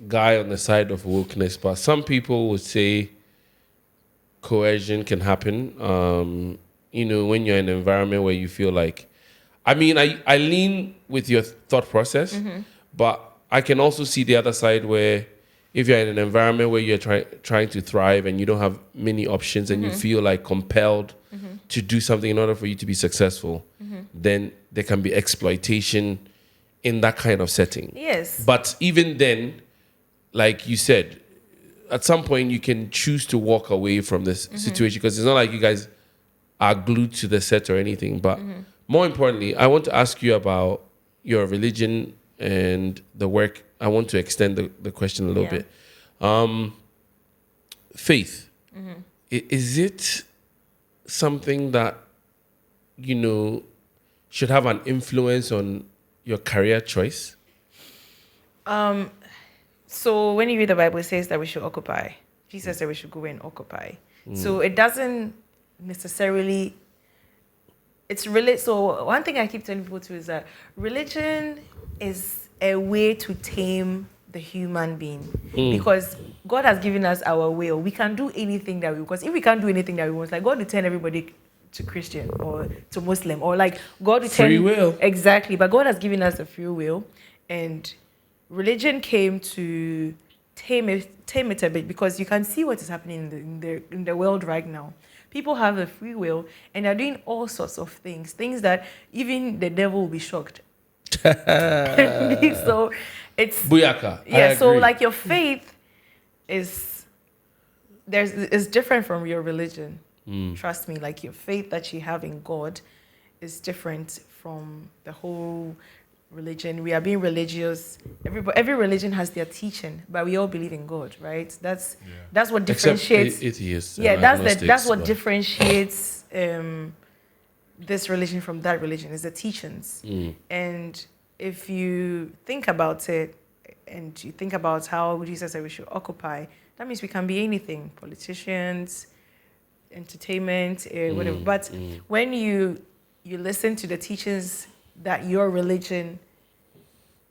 guy on the side of wokeness, but some people would say coercion can happen. When you're in an environment where you feel like, I lean with your thought process, but I can also see the other side where if you're in an environment where you're trying to thrive and you don't have many options and you feel like compelled to do something in order for you to be successful, then there can be exploitation in that kind of setting. Yes. But even then, like you said, at some point you can choose to walk away from this situation, because it's not like you guys are glued to the set or anything. But more importantly, I want to ask you about your religion and the work. I want to extend the question a little bit. Faith. Is it something that, should have an influence on your career choice? So when you read the Bible, it says that we should occupy. Jesus said we should go and occupy. So it doesn't necessarily. It's really so. One thing I keep telling people too is that religion is a way to tame the human being, because God has given us our will. We can do anything that we. Because if we can't do anything that we want, like God will turn everybody to Christian or to Muslim, or like God will turn Free will. Exactly, but God has given us a free will, and religion came to tame it a bit, because you can see what is happening in the world right now. People have a free will and they're doing all sorts of things that even the devil will be shocked. So it's Booyaka. yeah. So like your faith is different from your religion. Trust me, like your faith that you have in God is different from the whole religion. We are being religious. Every religion has their teaching, but we all believe in God, right? That's what differentiates. Except atheists. That's what differentiates this religion from that religion, is the teachings. And if you think about it, and you think about how Jesus said we should occupy, that means we can be anything: politicians, entertainment, whatever. But when you listen to the teachings that your religion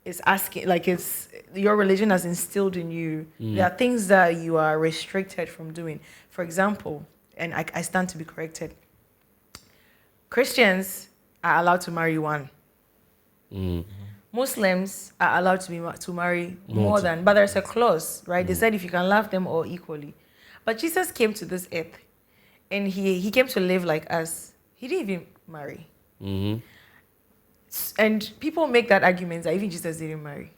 is asking, like it's your religion has instilled in you, there are things that you are restricted from doing. For example, and I stand to be corrected, Christians are allowed to marry one. Muslims are allowed to marry more than, but there's a clause, right? They said if you can love them all equally. But Jesus came to this earth, and he came to live like us. He didn't even marry. And people make that argument that even Jesus didn't marry,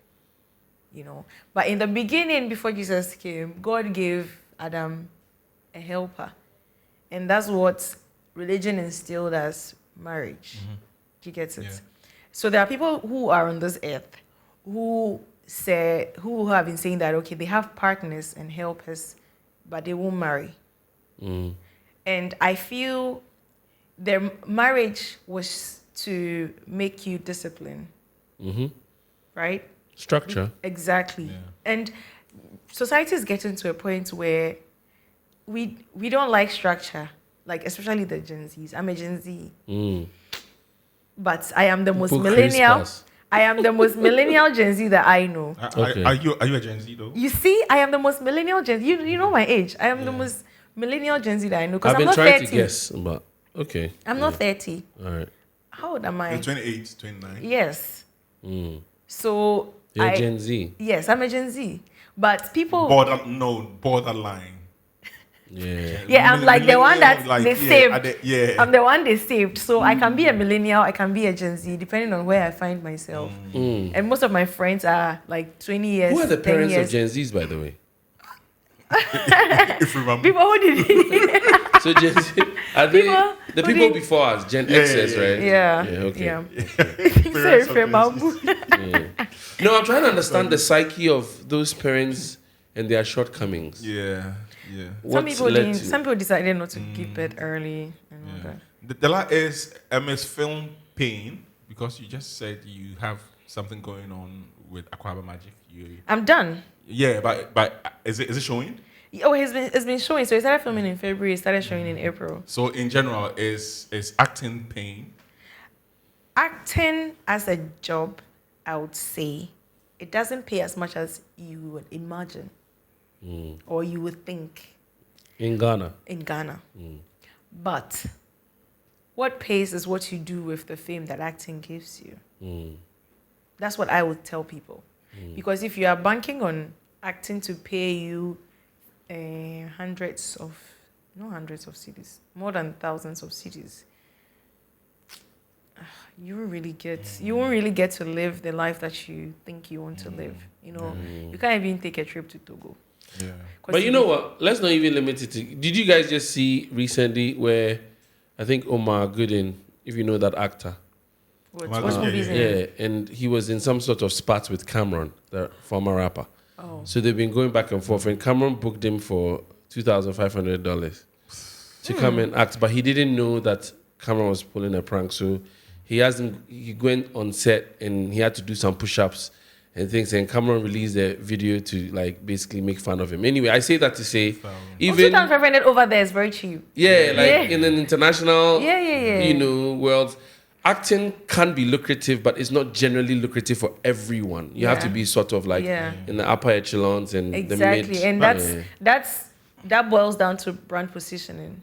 But in the beginning, before Jesus came, God gave Adam a helper. And that's what religion instilled as marriage. Do you get it? Yeah. So there are people who are on this earth who have been saying that, okay, they have partners and helpers, but they won't marry. And I feel their marriage was to make you discipline, right? Structure. Exactly. Yeah. And society is getting to a point where we don't like structure, like especially the Gen Zs. I'm a Gen Z, but I am the most millennial. I am the most millennial Gen Z that I know. Okay. Are you a Gen Z though? You see, I am the most millennial Gen Z. You know my age. I am the most millennial Gen Z that I know, because I've I'm been not trying 30. to guess, but okay. I'm not 30. All right. How old am I? You're 28, 29. Yes. So you're Gen Z. Yes, I'm a Gen Z. But people borderline. Yeah, I'm like the one that they saved. I'm the one they saved. So I can be a millennial, I can be a Gen Z, depending on where I find myself. And most of my friends are like 20 years. Who are the parents 10 years. of Gen Zs, by the way? If you remember. People who did So Gen Z, are they the people before us, Gen Xs, right? Yeah. Okay. No, I'm trying to understand the psyche of those parents and their shortcomings. Yeah. Some people decided not to keep it early and all that. Dela is MS Film Pain, because you just said you have something going on with Aquaba Magic. I'm done. Yeah, but is it showing? Oh, it's been showing. So it started filming in February. It started showing in April. So in general, is acting pain? Acting as a job, I would say, it doesn't pay as much as you would imagine or you would think. In Ghana. But what pays is what you do with the fame that acting gives you. That's what I would tell people. Because if you are banking on acting to pay you hundreds of cities, more than thousands of cities, you won't really get to live the life that you think you want to live. You can't even take a trip to Togo. Yeah. But you know what? Let's not even limit it to. Did you guys just see recently where I think Omar Gooden, if you know that actor, What's movies in? Yeah, and he was in some sort of spat with Cameron, the former rapper. Oh. So they've been going back and forth, and Cameron booked him for $2,500 to come and act, but he didn't know that Cameron was pulling a prank. So he went on set and he had to do some push-ups, and things. And Cameron released a video to like basically make fun of him. Anyway, I say that to say, even 2,500 over there is very cheap. in an international, Yeah. world, acting can be lucrative, but it's not generally lucrative for everyone. You have to be sort of like in the upper echelons and the mid. And that boils down to brand positioning.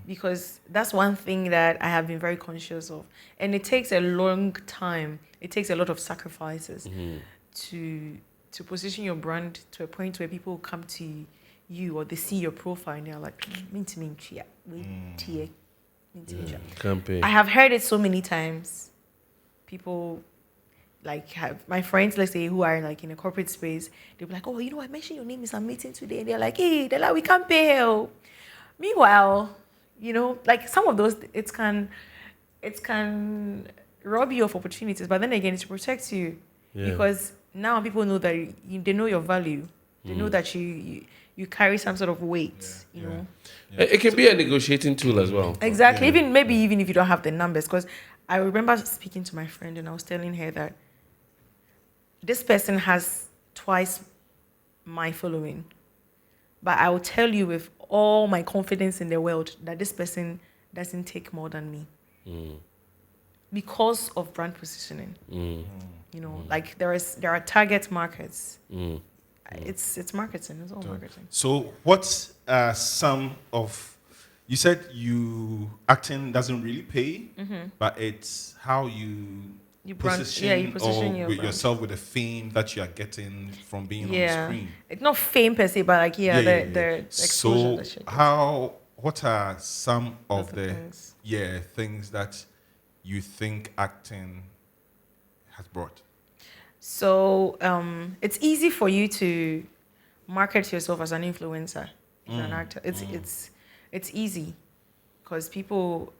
Because that's one thing that I have been very conscious of. And it takes a long time. It takes a lot of sacrifices to position your brand to a point where people come to you or they see your profile and they're like, I have heard it so many times. People like have my friends, let's say, who are like in a corporate space, they'll be like, oh, I mentioned your name in some meeting today. And they're like, hey, Dela, we can't pay help. Meanwhile, like some of those, it can rob you of opportunities, but then again, it's to protect you because now people know that they know your value. They know that you carry some sort of weight, you know. It can be a negotiating tool as well. Exactly. Even if you don't have the numbers, because I remember speaking to my friend and I was telling her that this person has twice my following, but I will tell you with all my confidence in the world that this person doesn't take more than me because of brand positioning. Like there are target markets. It's marketing. It's all marketing. So what are some of, you said acting doesn't really pay, but it's how you position yourself with the fame that you are getting from being on the screen. It's not fame per se, but like the exposure. So what are some of the things that you think acting has brought? So it's easy for you to market yourself as an influencer, if you're an actor. It's easy because people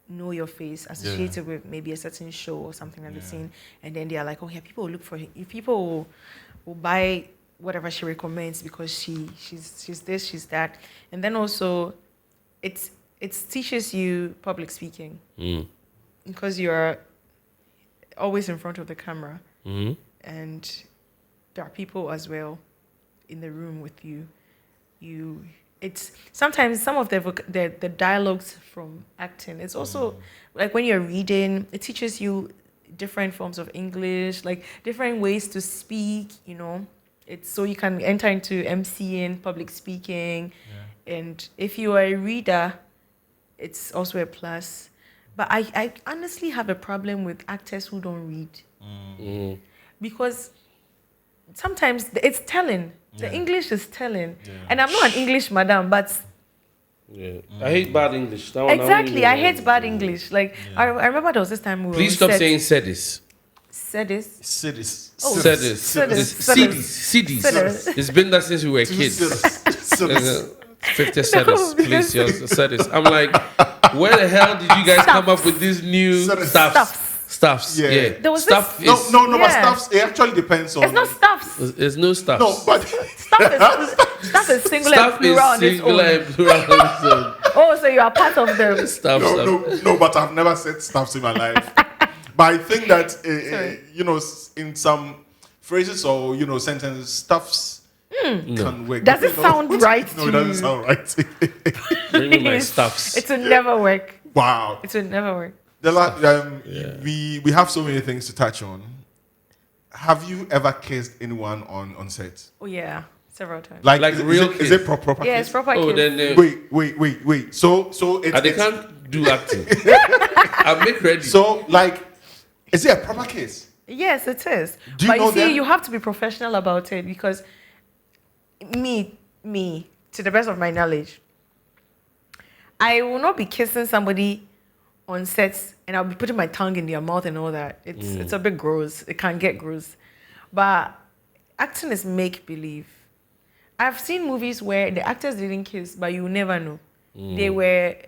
know your face associated with maybe a certain show or something that they've seen, and then they are like, oh yeah, people will look for her. If people will buy whatever she recommends because she's this, she's that, and then also it teaches you public speaking because you're always in front of the camera. And there are people as well in the room with you. It's sometimes some of the dialogues from acting. It's also like when you're reading, it teaches you different forms of English, like different ways to speak. It's so you can enter into MCing, public speaking, and if you are a reader, it's also a plus. But I honestly have a problem with actors who don't read. Because sometimes it's telling. The English is telling. And I'm not an English madam, but... I hate bad English. Exactly, I hate bad English. Like, I remember there was this time we were... Please stop saying sedis. Sedis? Sedis. Oh, CDs. It's been that since we were kids. 50 sedis, please. Sedis. I'm like, where the hell did you guys come up with this new stuffs? Yeah. There was stuff. But stuffs. It actually depends on. It's not stuffs. There's no stuffs. No, but stuff is singular and plural on its own. Oh, so you are part of the stuff. No, but I've never said stuffs in my life. But I think that in some phrases or sentences, stuffs can work. Does it sound right? No, it doesn't sound right. Bring me my stuffs. It will never work. Wow. It will never work. We have so many things to touch on. Have you ever kissed anyone on set? Oh yeah, several times. Like real kiss? Is it proper kiss? Yeah, it's proper kiss. Then wait. So it's they can't do acting. I make ready. So is it a proper kiss? Yes, it is. Do you know you see, them? you have to be professional about it because me, to the best of my knowledge, I will not be kissing somebody on sets and I'll be putting my tongue in their mouth and all that. It's a bit gross. It can get gross. But acting is make-believe. I've seen movies where the actors didn't kiss, but you never know. The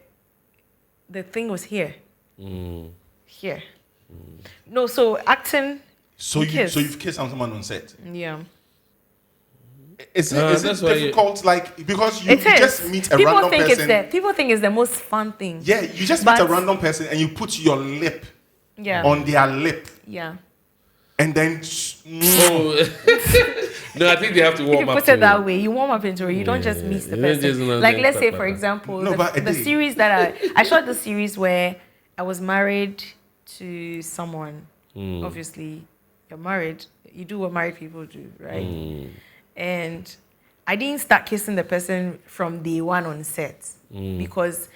thing was here. Here. No, so acting. So you've kissed someone on set? Yeah. Is it difficult? Because you just meet a random person. People think it's the most fun thing. Yeah, you just meet a random person and you put your lip on their lip. Yeah. and then No, I think they have to If warm you up. put it that way, you warm up into it. You don't just meet the You don't just person. know Like them, let's say, pa, for pa, pa. example, No, but the it- series that I shot the series where I was married to someone. Obviously, you're married. You do what married people do, right? And I didn't start kissing the person from day one on set because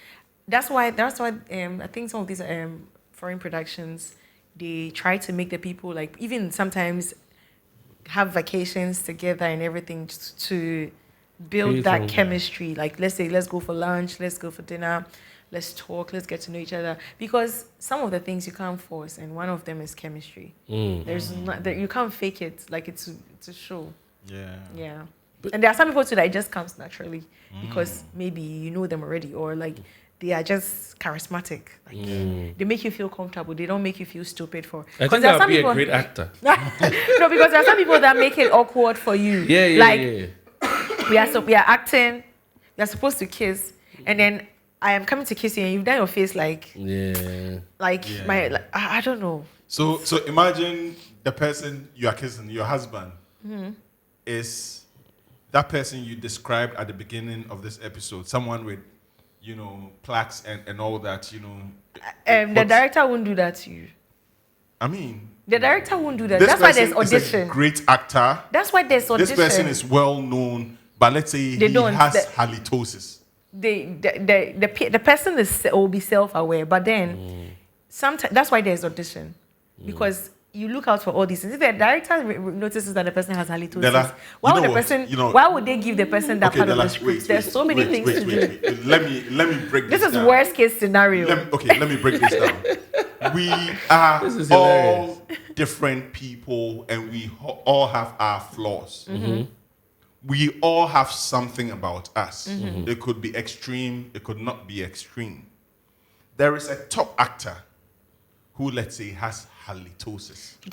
that's why I think some of these foreign productions, they try to make the people, like, even sometimes have vacations together and everything to build Create that some- chemistry. Like, let's say, let's go for lunch, let's go for dinner, let's talk, let's get to know each other. Because some of the things you can't force, and one of them is chemistry. There's not that you can't fake it. Like, it's a show. Yeah. And there are some people too that it just comes naturally because maybe you know them already, or like they are just charismatic. Like they make you feel comfortable. They don't make you feel stupid for. I think there are I'll some be people, a great actor. No, because there are some people that make it awkward for you. Yeah. We are acting. We are supposed to kiss, and then I am coming to kiss you, and you've done your face like I don't know. So imagine the person you are kissing, your husband, is that person you described at the beginning of this episode. Someone with, plaques and all that, The director won't do that to you. I mean, The director won't do that. this That's why there's person is a audition. great actor. That's why there's audition. This person is well known, but let's say he has halitosis. The person will be self-aware, but then sometimes that's why there's audition, because you look out for all these things. If the director notices that the person has halitosis, Dela, why would they give the person that part of the script? There's so many things to do. Let me break this This is down. worst case scenario. Let me break this down. We are This is all different people, and we all have our flaws. We all have something about us. It could be extreme, it could not be extreme. There is a top actor who, let's say, has halitosis. The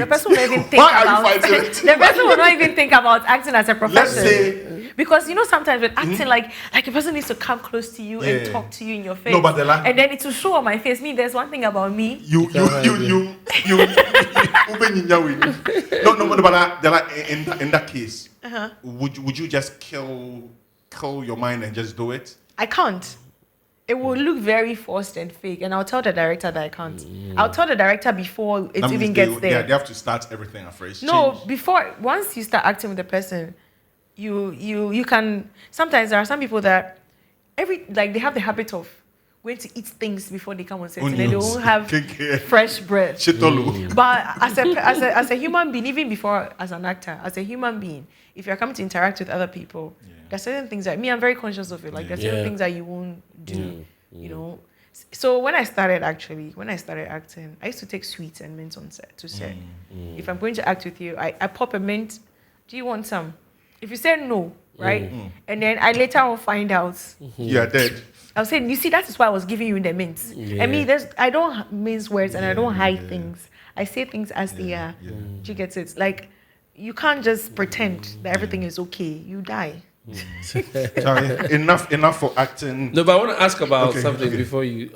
person will not even think Why are you about fighting it? the person will not even think about acting as a profession. Let's say, Because sometimes with acting, like a person needs to come close to you and Yeah. talk to you in your face. No, but Dela, and then it will show on my face. There's one thing about me. you no, but Dela, in that case, would you just kill your mind and just do it? I can't. It will look very forced and fake, and I'll tell the director that I can't. I'll tell the director before it That even means gets there. they have to start everything afresh. No, Change. once you start acting with the person, you can. Sometimes there are some people that they have the habit of going to eat things before they come on set, and then they Onions. won't have Cake. fresh bread. Chitolu. But as a human being, even before as an actor, as a human being, if you're coming to interact with other people, there's certain things that I'm very conscious of it. Like there's certain things that you won't do, So when I started acting, I used to take sweets and mint on set to set. If I'm going to act with you, I pop a mint. Do you want some? If you say no, right? And then I later on find out. You are dead. I was saying, you see, that is why I was giving you the mints. I mean, I don't mince words and I don't hide things. I say things as they are. Do you get it? Like, you can't just pretend that everything is okay. You die. Sorry, enough for acting. No, but I want to ask about Okay, something okay. before you.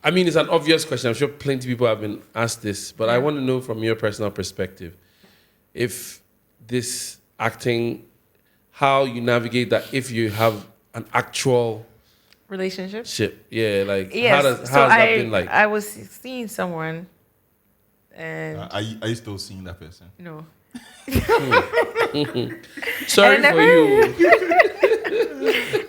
I mean, it's an obvious question. I'm sure plenty of people have been asked this, but I want to know from your personal perspective, if this acting, how you navigate that if you have an actual Relationship? ship. Yeah, like Yes. how has that been like? I was seeing someone and, Are you still seeing that person? Sorry and for you.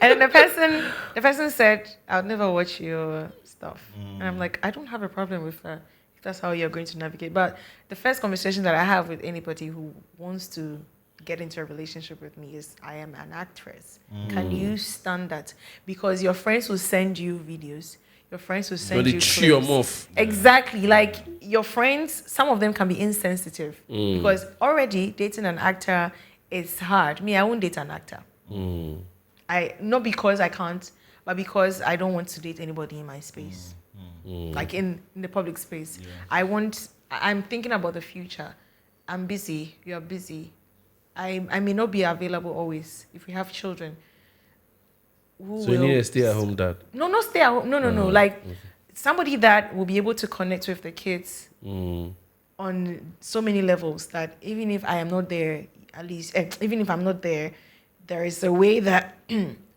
And the person said, I'll never watch your stuff. And I'm like, I don't have a problem with that if that's how you're going to navigate. But the first conversation that I have with anybody who wants to get into a relationship with me is, I am an actress. Can you stand that? Because your friends will send you videos. Your friends will send But you they chew your clips. mouth. Exactly. Like your friends, some of them can be insensitive because already dating an actor is hard. Me, I won't date an actor. Not because I can't, but because I don't want to date anybody in my space. Like in the public space. I'm thinking about the future. I'm busy. You're busy. I may not be available always. If we have children, So you need a stay-at-home dad. No, not stay at home. No. Like somebody that will be able to connect with the kids on so many levels that even if I am not there, at least even if I'm not there, there is a way that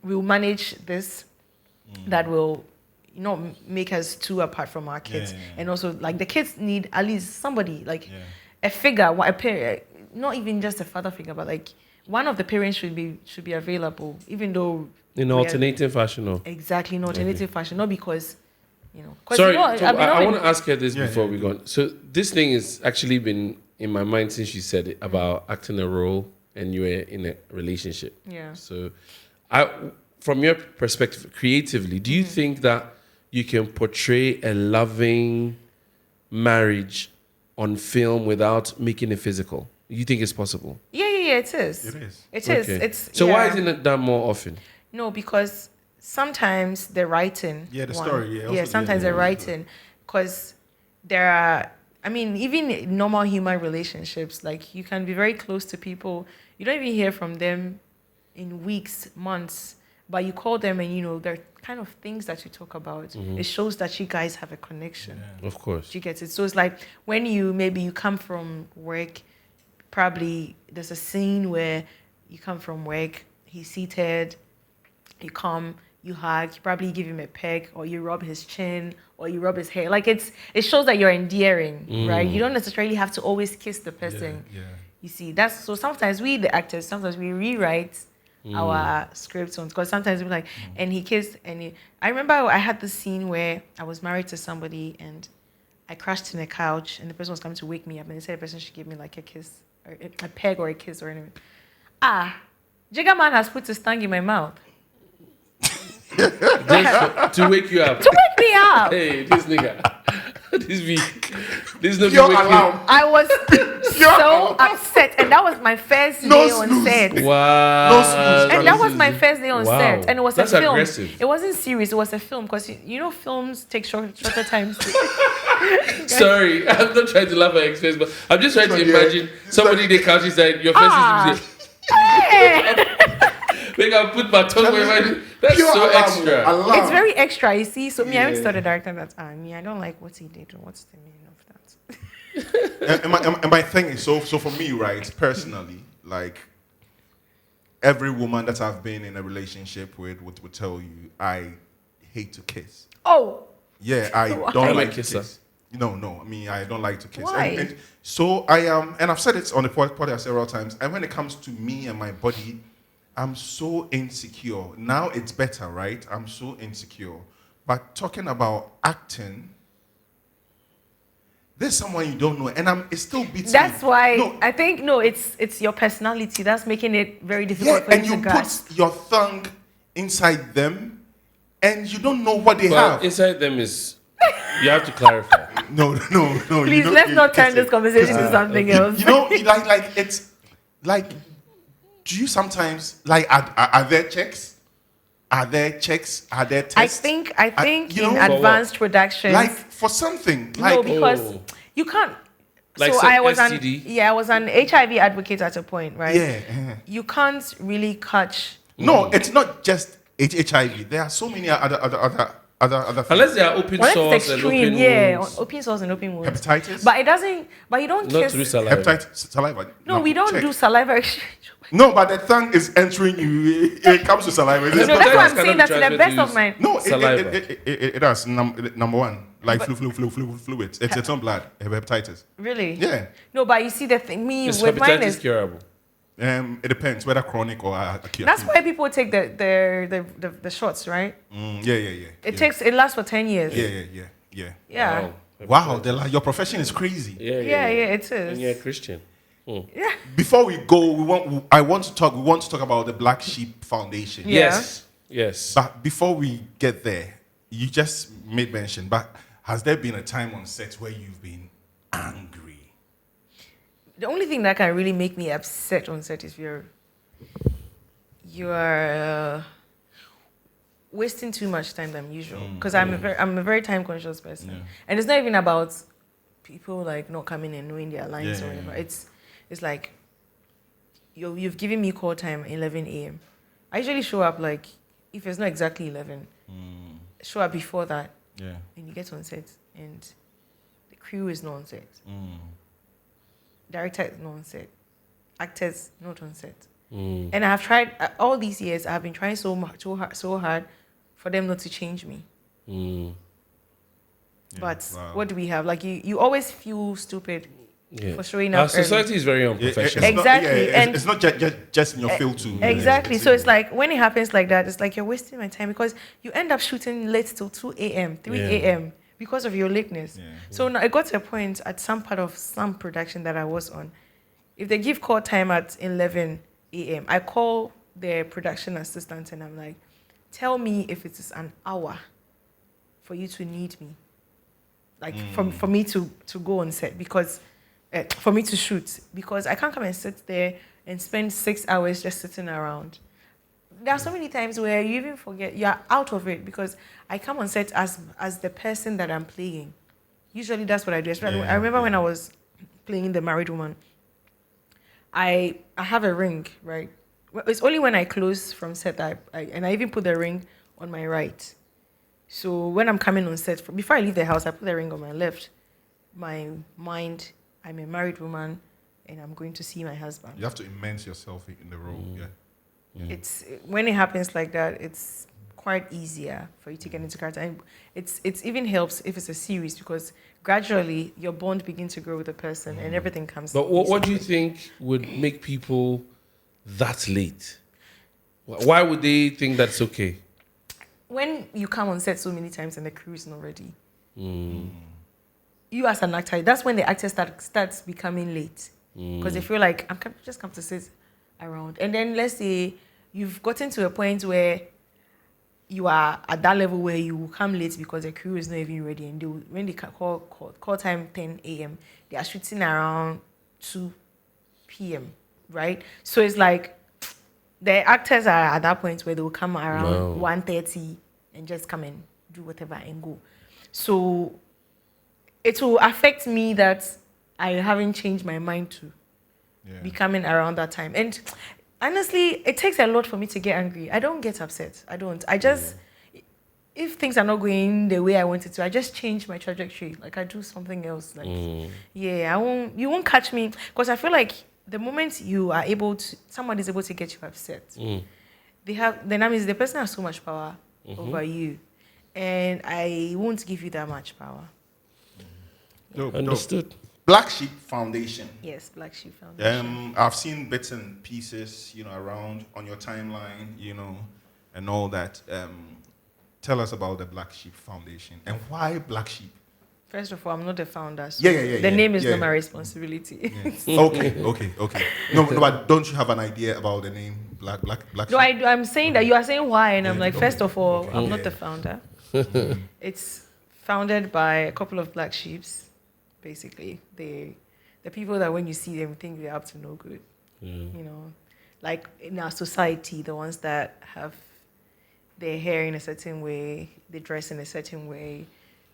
we'll manage this that will, make us two apart from our kids. And also, like, the kids need at least somebody, like a figure, a parent, not even just a father figure, but like one of the parents should be available, even though in alternative fashion, no. Exactly, in alternative fashion, not because. Sorry, I want to ask her this before we go on. So this thing has actually been in my mind since you said it about acting a role and you were in a relationship. Yeah. So, from your perspective, creatively, do you think that you can portray a loving marriage on film without making it physical? You think it's possible? Yeah, it is. It is. It is. Okay. It's so why isn't it done more often? No, because sometimes the writing. Yeah, the story. Yeah, also, sometimes the writing, because there are. I mean, even in normal human relationships, like you can be very close to people, you don't even hear from them in weeks, months, but you call them and there are kind of things that you talk about. It shows that you guys have a connection. Yeah. Of course. You get it. So it's like when you come from work, probably there's a scene where you come from work, he's seated, you come, you hug, you probably give him a peck, or you rub his chin, or you rub his hair. Like it shows that you're endearing, right? You don't necessarily have to always kiss the person. Yeah. You see, so sometimes we, the actors, sometimes we rewrite our scripts on, because sometimes we're like, and he kissed, I remember I had this scene where I was married to somebody and I crashed in a couch and the person was coming to wake me up and they said the person should give me like a kiss, or a peg or a kiss or anything. Jigga man has put his tongue in my mouth. Just to wake you up. To wake me up. Hey, this nigga. This week. This is not Your wake me alarm. up. I was so upset, and that was my first day on set. Wow. No snooze. And that was my first day on set, and it was That's a film. aggressive. It wasn't serious; it was a film, because films take shorter times. Sorry, I'm not trying to laugh at your expense, but I'm just trying to imagine somebody they couch inside your first Hey. Make I put my tongue where my. That's Pure so alarm. extra. Alarm. It's very extra, you see. So me, I went to the director that I don't like what he did. What's the meaning of that? and my thing is, so for me, right, personally, like every woman that I've been in a relationship with would tell you, I hate to kiss. Oh. Yeah, I Why? don't like like to kisser. kiss. No, I mean, I don't like to kiss. Why? And so I am, and I've said it on the podcast several times, and when it comes to me and my body, I'm so insecure. Now it's better, right? I'm so insecure. But talking about acting, there's someone you don't know, and it still beats That's me. why No, I think it's your personality that's making it very difficult yeah, for and you to you grasp. put your tongue inside them, and you don't know what they But have. inside them is. You have to clarify. No. Please, let's not turn this conversation to something else. Like it's like. Do you sometimes like are there checks? Are there checks? Are there tests? I think you in know, advanced productions, like for something no, like because you can't. Like so some I was STD? I was an HIV advocate at a point, right? yeah. You can't really catch. No, it's not just HIV. There are so many other things. Unless they are open Well, source it's and extreme, open wounds. open source and open wounds. Hepatitis. But it doesn't. But you don't Not kiss. through saliva. Hepatitis saliva. No, we don't check. do saliva exchange. No, but the tongue is entering you. It comes to saliva. No, that's what Hepatitis I'm saying. cannot That's be to the best transmitted of my. No, Saliva. it does. Number one, like fluid. It's on blood. Hepatitis. Really? Yeah. No, but you see the thing. Me Is with mine hepatitis is. curable? It depends whether chronic or acute. That's why people take the shots, right? Yeah. It lasts for 10 years. Yeah. Yeah. Wow, your profession is crazy. Yeah, it is. And you're a Christian. Yeah. Before we go, we want to talk about the Black Sheep Foundation. Yeah. Yes. But before we get there, you just made mention, but has there been a time on set where you've been angry? The only thing that can really make me upset on set is you are wasting too much time than usual. Because I'm a very time conscious person, and it's not even about people like not coming and knowing their lines or whatever. It's like you've given me call time 11 a.m. I usually show up like if it's not exactly 11, show up before that. Yeah. And you get on set and the crew is not on set. director is not on set, actors not on set. And I have tried all these years. I have been trying so hard for them not to change me. But what do we have? Like you always feel stupid for showing up. Our society is very unprofessional. Exactly. And it's not just in your field too. Exactly. So it's like when it happens like that, it's like you're wasting my time because you end up shooting late till 2 a.m., 3 a.m. because of your lateness. Yeah. So now I got to a point at some part of some production that I was on. If they give call time at 11 a.m., I call the production assistant and I'm like, tell me if it is an hour for you to need me. Like for me to go on set because for me to shoot, because I can't come and sit there and spend 6 hours just sitting around. There are so many times where you even forget, you're out of it because I come on set as the person that I'm playing. Usually that's what I do. I remember when I was playing the married woman, I have a ring, right? It's only when I close from set that I even put the ring on my right. So when I'm coming on set, before I leave the house, I put the ring on my left. My mind, I'm a married woman, and I'm going to see my husband. You have to immerse yourself in the role. It's when it happens like that, it's quite easier for you to get into character. And it's even helps if it's a series because gradually your bond begins to grow with the person and everything comes. But what do you think would make people that late? Why would they think that's okay? When you come on set so many times and the crew is not ready, you as an actor, that's when the actor starts becoming late because they feel like just come to sit around. And then let's say you've gotten to a point where you are at that level where you will come late because the crew is not even ready, and when they call time 10 a.m., they are shooting around 2 p.m., right? So it's like the actors are at that point where they will come around 1:30 and just come and do whatever and go. So it will affect me that I haven't changed my mind to be coming around that time. And honestly, it takes a lot for me to get angry. I don't get upset. I don't. I just, if things are not going the way I wanted to, I just change my trajectory. Like I do something else. Like, you won't catch me. Because I feel like the moment you are able to, someone is able to get you upset, then that means the person has so much power over you. And I won't give you that much power. Understood. Black Sheep Foundation. Yes, Black Sheep Foundation. I've seen bits and pieces, around on your timeline, and all that. Tell us about the Black Sheep Foundation and why Black Sheep. First of all, I'm not the founder. So the name is not my responsibility. Okay. No, but don't you have an idea about the name Black Sheep? No, I'm saying that you are saying why, and I'm like, first of all, I'm not the founder. It's founded by a couple of black sheeps, basically. The people that when you see them, you think they're up to no good. Like in our society, the ones that have their hair in a certain way, they dress in a certain way,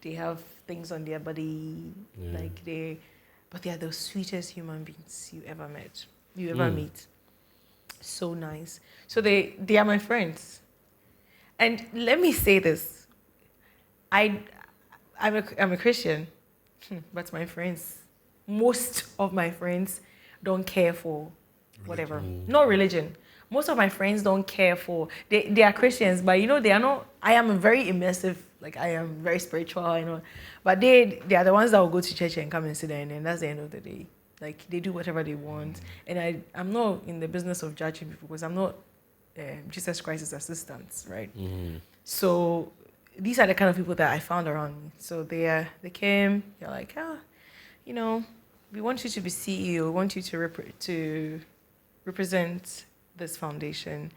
they have things on their body, but they are the sweetest human beings you ever meet. So nice. So they are my friends. And let me say this. I'm a Christian, but my friends, most of my friends don't care for whatever. No religion. Most of my friends don't care for, they are Christians, but they are not, I am very immersive, like I am very spiritual, but they are the ones that will go to church and come and sit there, and then that's the end of the day. Like they do whatever they want. And I'm not in the business of judging people because I'm not Jesus Christ's assistant, right? So these are the kind of people that I found around me. So they came, they're like, we want you to be CEO, we want you to represent this foundation.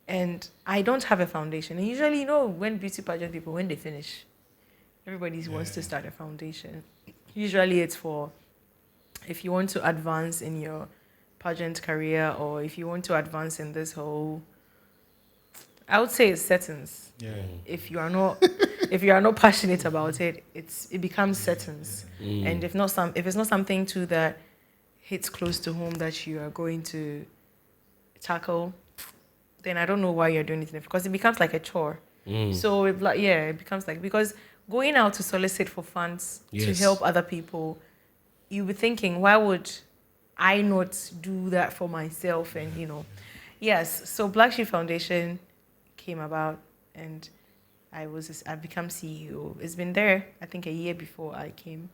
And I don't have a foundation. And usually, when beauty pageant people, when they finish, everybody wants to start a foundation. Usually it's for if you want to advance in your pageant career, or if you want to advance in this whole, I would say it's settings. If you are not passionate about it, it becomes settings. And if it's not something too that hits close to home that you are going to tackle, then I don't know why you're doing it, because it becomes like a chore. So it becomes like, because going out to solicit for funds to help other people, you'll be thinking, why would I not do that for myself? And yes. So Black Sheep Foundation came about, and I've become CEO. It's been there, I think, a year before I came,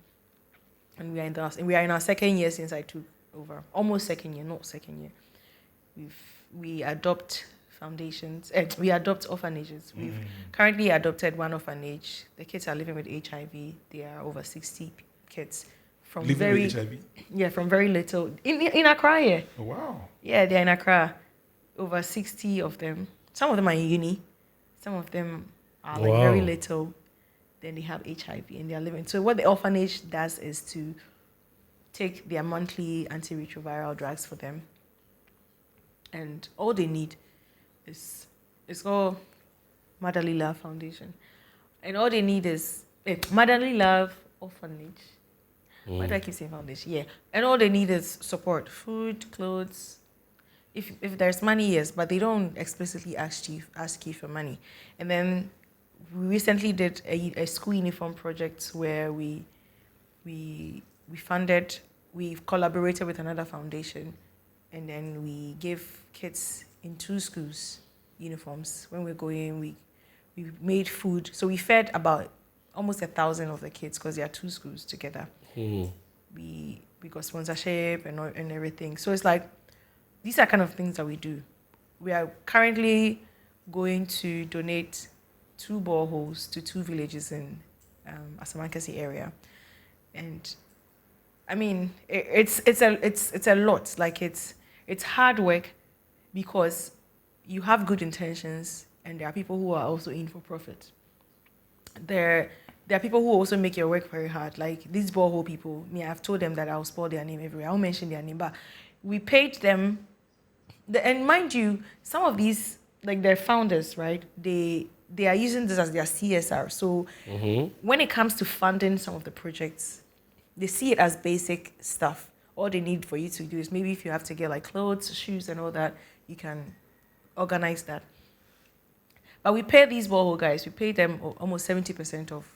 and we are in our second year since I took over. Almost second year, not second year. We adopt foundations. We adopt orphanages. We've currently adopted one orphanage. The kids are living with HIV. There are over 60 kids from living with HIV. Yeah, from very little in Accra. Yeah. Oh, wow. Yeah, they're in Accra. Over 60 of them. Some of them are in uni. Some of them are like very little. Then they have HIV and they are living. So what the orphanage does is to take their monthly antiretroviral drugs for them. And all they need is, it's called Motherly Love Foundation. And all they need is Motherly Love Orphanage. Why do I keep saying foundation? Yeah. And all they need is support, food, clothes. If there's money, yes, but they don't explicitly ask you for money. And then we recently did a school uniform project where we collaborated with another foundation, and then we give kids in 2 schools uniforms. When we're going, we made food. So we fed about almost 1,000 of the kids because there are 2 schools together. We got sponsorship and everything. So it's like, these are kind of things that we do. We are currently going to donate 2 boreholes to 2 villages in Asamankasi area, and I mean it's a lot. Like it's hard work because you have good intentions, and there are people who are also in for profit. There are people who also make your work very hard. Like these borehole people, I've told them that I'll spell their name everywhere. I'll mention their name, but we paid them. And mind you, some of these, like their founders, right? They are using this as their CSR. So when it comes to funding some of the projects, they see it as basic stuff. All they need for you to do is maybe if you have to get like clothes, shoes, and all that, you can organize that. But we pay these borehole guys. We pay them almost 70% of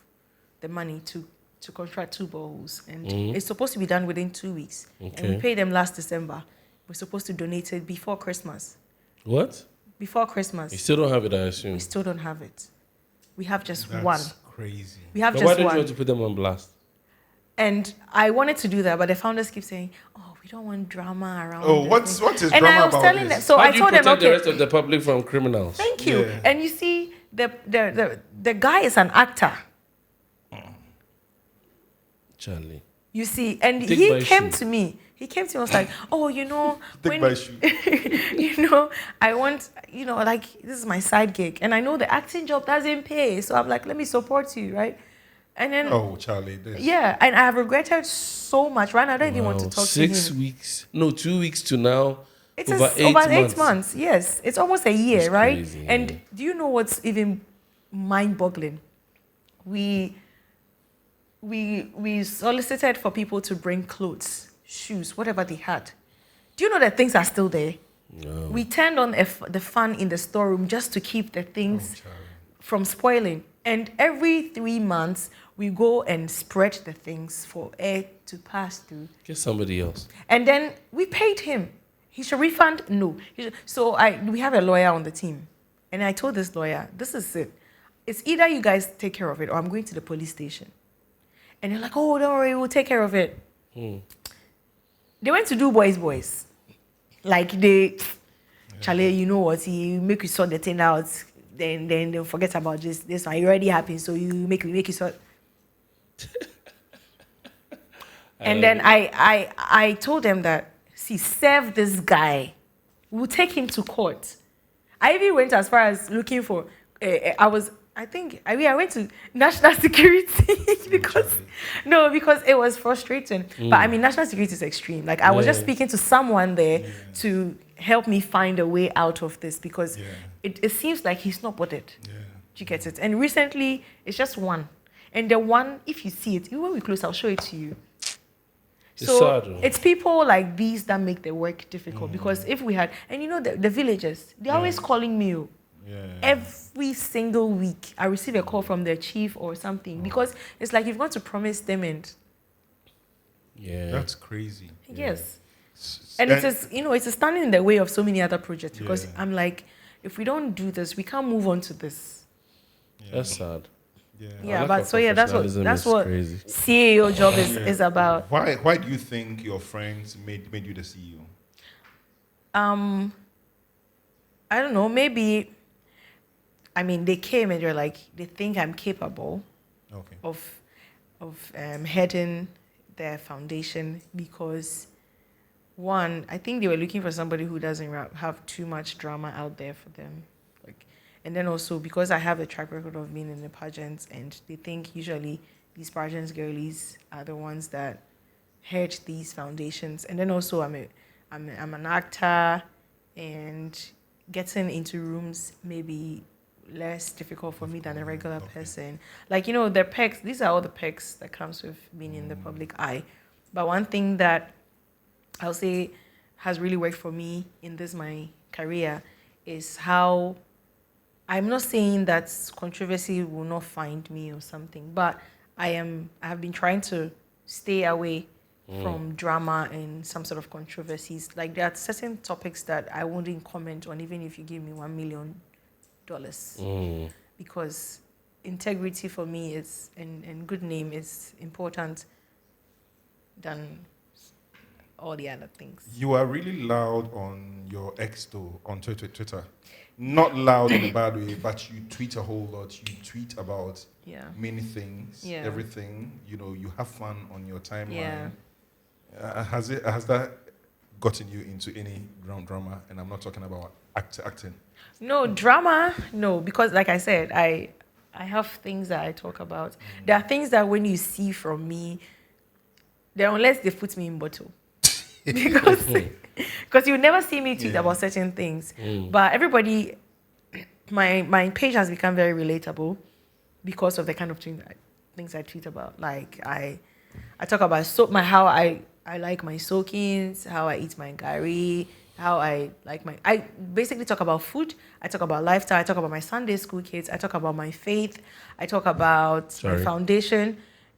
the money to contract 2 boreholes, and it's supposed to be done within 2 weeks. Okay. And we paid them last December. We're supposed to donate it before Christmas. What? Before Christmas. You still don't have it, I assume. We still don't have it. We have just That's one. crazy. We have But just why don't one. you want to put them on blast? And I wanted to do that, but the founders keep saying, "Oh, we don't want drama around." Oh, this what is and drama I was about telling this? them, so How I do you told them, protect the okay, rest of the public from criminals? thank you. Yeah. And you see, the guy is an actor. Charlie. You see, and Take he my came shoe. to me. He came to me and was like, "Oh, Take my shoe. I want, like this is my side gig, and I know the acting job doesn't pay, so I'm like, let me support you, right?" And then, Oh, Charlie, this. yeah, and I have regretted so much. Right now, I don't even want to talk to him. 6 weeks. No, 2 weeks to now. It's over over 8 8 months. Yes, it's almost a year, It's right? crazy, And yeah. do you know what's even mind-boggling? We solicited for people to bring clothes, shoes, whatever they had. Do you know that things are still there? No. We turned on the fan in the storeroom just to keep the things from spoiling. And every 3 months, we go and spread the things for air to pass through. Get somebody else. And then we paid him. He should refund? No. So we have a lawyer on the team. And I told this lawyer, this is it. It's either you guys take care of it or I'm going to the police station. And they're like, "Oh, don't worry, we'll take care of it." They went to do boys. Like Charlie, you know what? You make you sort the thing out. Then they'll forget about this one. It already happened, so you make you sort. And then I told them that, see, serve this guy. We'll take him to court. I even went as far as looking for. I went to national security because it was frustrating. But I mean, national security is extreme. Like I was just speaking to someone there to help me find a way out of this because it seems like he's not bothered. Yeah. Do you get it? And recently, it's just one. And the one, if you see it, even when we close, I'll show it to you. It's sad, though. It's people like these that make the work difficult because if we had, and the villagers, they're always calling me. Yeah. Every single week, I receive a call from their chief or something because it's like you've got to promise them and Yeah. That's crazy. yes. And it's a standing in the way of so many other projects because I'm like, if we don't do this, we can't move on to this. That's sad. Yeah, but that's what crazy. CEO job is about. Why do you think your friends made you the CEO? I don't know, maybe, I mean, they came and they're like, they think I'm capable of heading their foundation because, one, I think they were looking for somebody who doesn't have too much drama out there for them. And then also because I have a track record of being in the pageants, and they think usually these pageants girlies are the ones that head these foundations. And then also I'm an actor, and getting into rooms may be less difficult for me than a regular person. Like, the perks, these are all the perks that comes with being in the public eye. But one thing that I'll say has really worked for me in my career is how, I'm not saying that controversy will not find me or something, but I have been trying to stay away from drama and some sort of controversies. Like, there are certain topics that I wouldn't comment on, even if you give me $1 million, because integrity for me is and good name is important than all the other things. You are really loud on your X though, on Twitter. Not loud in a bad way, but you tweet a whole lot. You tweet about many things, everything. You have fun on your timeline. Has that gotten you into any drama? And I'm not talking about acting. No drama, no, because like I said, I have things that I talk about. There are things that when you see from me, unless they put me in bottle, because you never see me tweet about certain things. But everybody, my page has become very relatable because of the kind of things I tweet about. Like I talk about how I like my soakings, how I eat my gari, how I basically talk about food. I talk about lifestyle. I talk about my Sunday school kids. I talk about my faith. I talk about my foundation.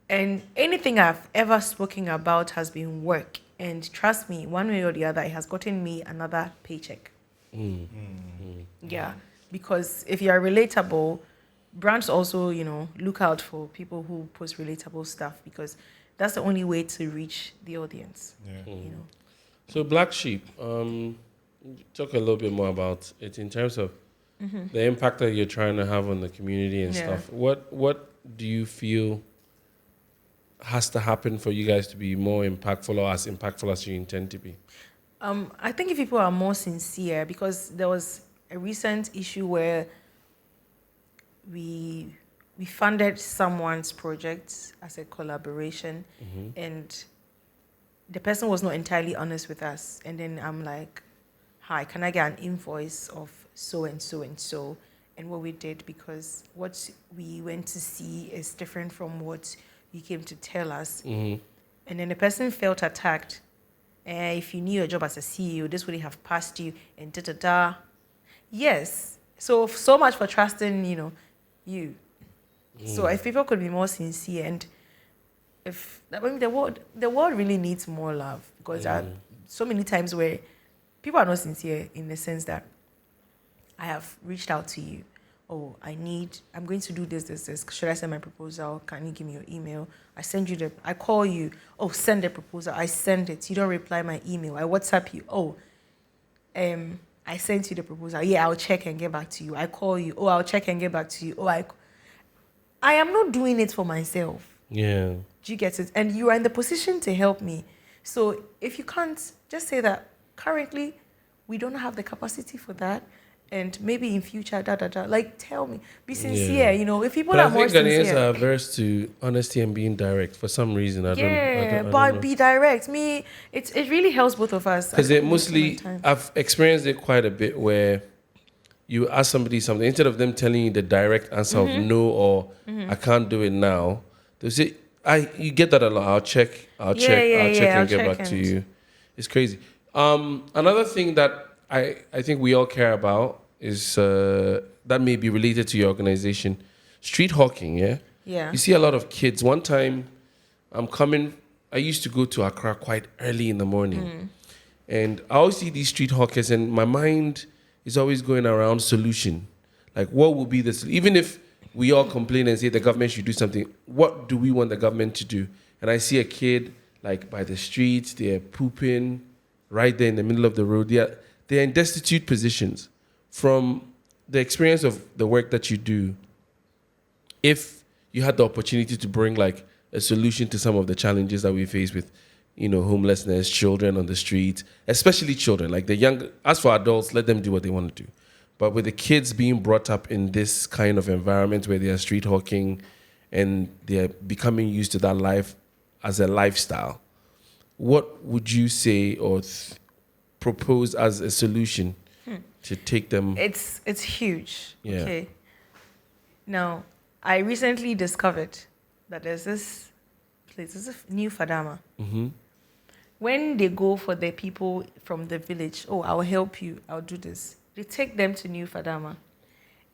And anything I've ever spoken about has been work. And trust me, one way or the other, it has gotten me another paycheck. Yeah, because if you are relatable, brands also, look out for people who post relatable stuff, because that's the only way to reach the audience. So Black Sheep, talk a little bit more about it in terms of the impact that you're trying to have on the community and stuff. What do you feel has to happen for you guys to be more impactful, or as impactful as you intend to be? I think if people are more sincere, because there was a recent issue where we funded someone's project as a collaboration, and the person was not entirely honest with us. And then I'm like, hi, can I get an invoice of so and so and so, and what we did, because what we went to see is different from what you came to tell us. And then the person felt attacked. If you knew your job as a CEO, this would have passed you, and da-da-da. Yes. So much for trusting, you. So if people could be more sincere, and the world really needs more love, because there are so many times where people are not sincere, in the sense that I have reached out to you. Oh, I'm going to do this. Should I send my proposal? Can you give me your email? I call you. Oh, send the proposal. I send it. You don't reply my email. I WhatsApp you. Oh, I sent you the proposal. Yeah, I'll check and get back to you. I call you. Oh, I'll check and get back to you. Oh, I am not doing it for myself. Yeah. Do you get it? And you are in the position to help me. So if you can't, just say that currently we don't have the capacity for that. And maybe in future, like, tell me. Be sincere, If people are more sincere. I think Ghanaians are averse to honesty and being direct for some reason. I don't know. Be direct. It really helps both of us. Because I've experienced it quite a bit, where you ask somebody something, instead of them telling you the direct answer of no, or I can't do it now, they'll say, you get that a lot. I'll check and get back to you. It's crazy. Another thing that I think we all care about is that may be related to your organization, street hawking. Yeah. You see a lot of kids. One time, I used to go to Accra quite early in the morning, And I always see these street hawkers, and my mind is always going around solution. Like, what will be this? Even if we all complain and say the government should do something, what do we want the government to do? And I see a kid like by the streets, they're pooping right there in the middle of the road. They're in destitute positions. From the experience of the work that you do, if you had the opportunity to bring like a solution to some of the challenges that we face with, homelessness, children on the streets, especially children, like the young, as for adults, let them do what they want to do. But with the kids being brought up in this kind of environment where they are street hawking and they're becoming used to that life as a lifestyle, what would you say or propose as a solution to take them? It's huge. Yeah. Okay. Now, I recently discovered that there's this place, this is New Fadama. Mm-hmm. When they go for the people from the village, I'll help you, I'll do this. They take them to New Fadama.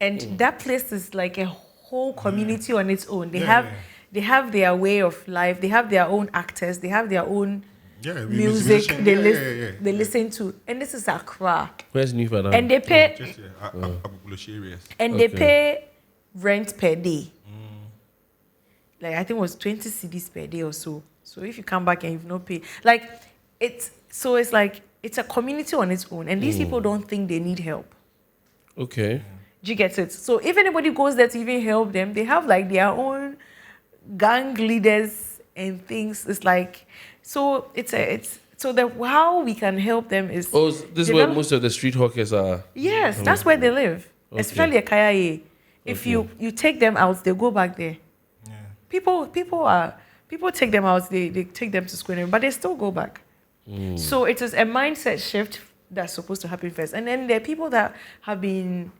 And that place is like a whole community on its own. They have their way of life, they have their own actors, they have their own music they listen to. And this is Accra. Where's New Fadama? And they pay They pay rent per day. Like I think it was 20 cedis per day or so. So if you come back and you've not paid, like it's like it's a community on its own, and these people don't think they need help. Okay. Do you get it? So if anybody goes there to even help them, they have like their own gang leaders and things. It's like so how we can help them is This is where most of the street hawkers are. Yes, that's where they live. Okay. Especially a Kaya. If you take them out, they go back there. Yeah. People take them out, they take them to school, but they still go back. So it is a mindset shift that's supposed to happen first. And then there are people that have been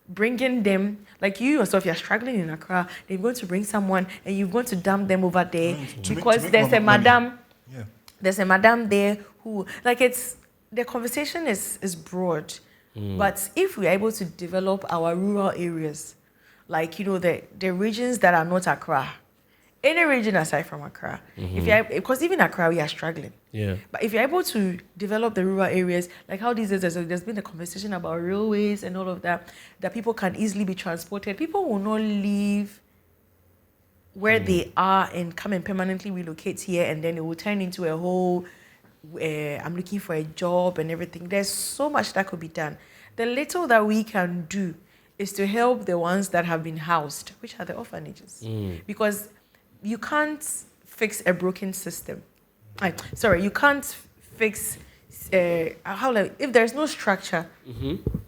bringing them, like you yourself, you're struggling in Accra, they're going to bring someone and you're going to dump them over there because there's a madam. Yeah. There's a madam there who, like the conversation is broad. But if we're able to develop our rural areas, like, the regions that are not Accra, any region aside from Accra, because even Accra, we are struggling. Yeah. But if you're able to develop the rural areas, like how these days there's been a conversation about railways and all of that people can easily be transported. People will not leave where they are and come and permanently relocate here, and then it will turn into a whole, I'm looking for a job and everything. There's so much that could be done. The little that we can do is to help the ones that have been housed, which are the orphanages. Because you can't fix a broken system. You can't fix if there's no structure.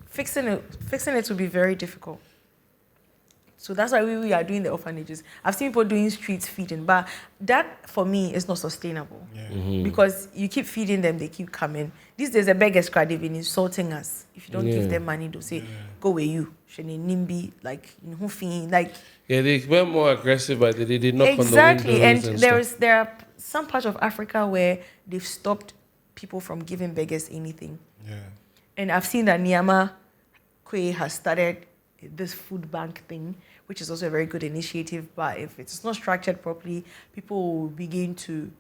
Fixing it will be very difficult. So that's why we are doing the orphanages. I've seen people doing street feeding, but that for me is not sustainable. Because you keep feeding them, they keep coming. These days, the beggars cry, they've been insulting us. If you don't give them money, they'll say, "Go away, you." Nimbi, They were more aggressive, but they did not. Exactly, and there are some parts of Africa where they've stopped people from giving beggars anything. Yeah. And I've seen that Niama Kwe has started this food bank thing, which is also a very good initiative. But if it's not structured properly, people will begin to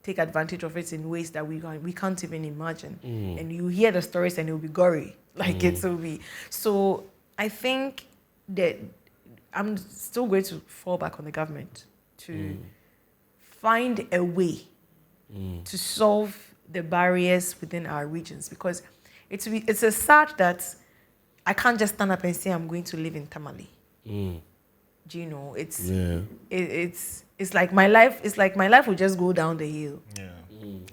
take advantage of it in ways that we can't even imagine. And you hear the stories and it will be gory. It will be. So I think that I'm still going to fall back on the government to find a way to solve the barriers within our regions, because it's a sad that I can't just stand up and say I'm going to live in Tamale. Do you know? It's like my life. It's like my life will just go down the hill. Yeah.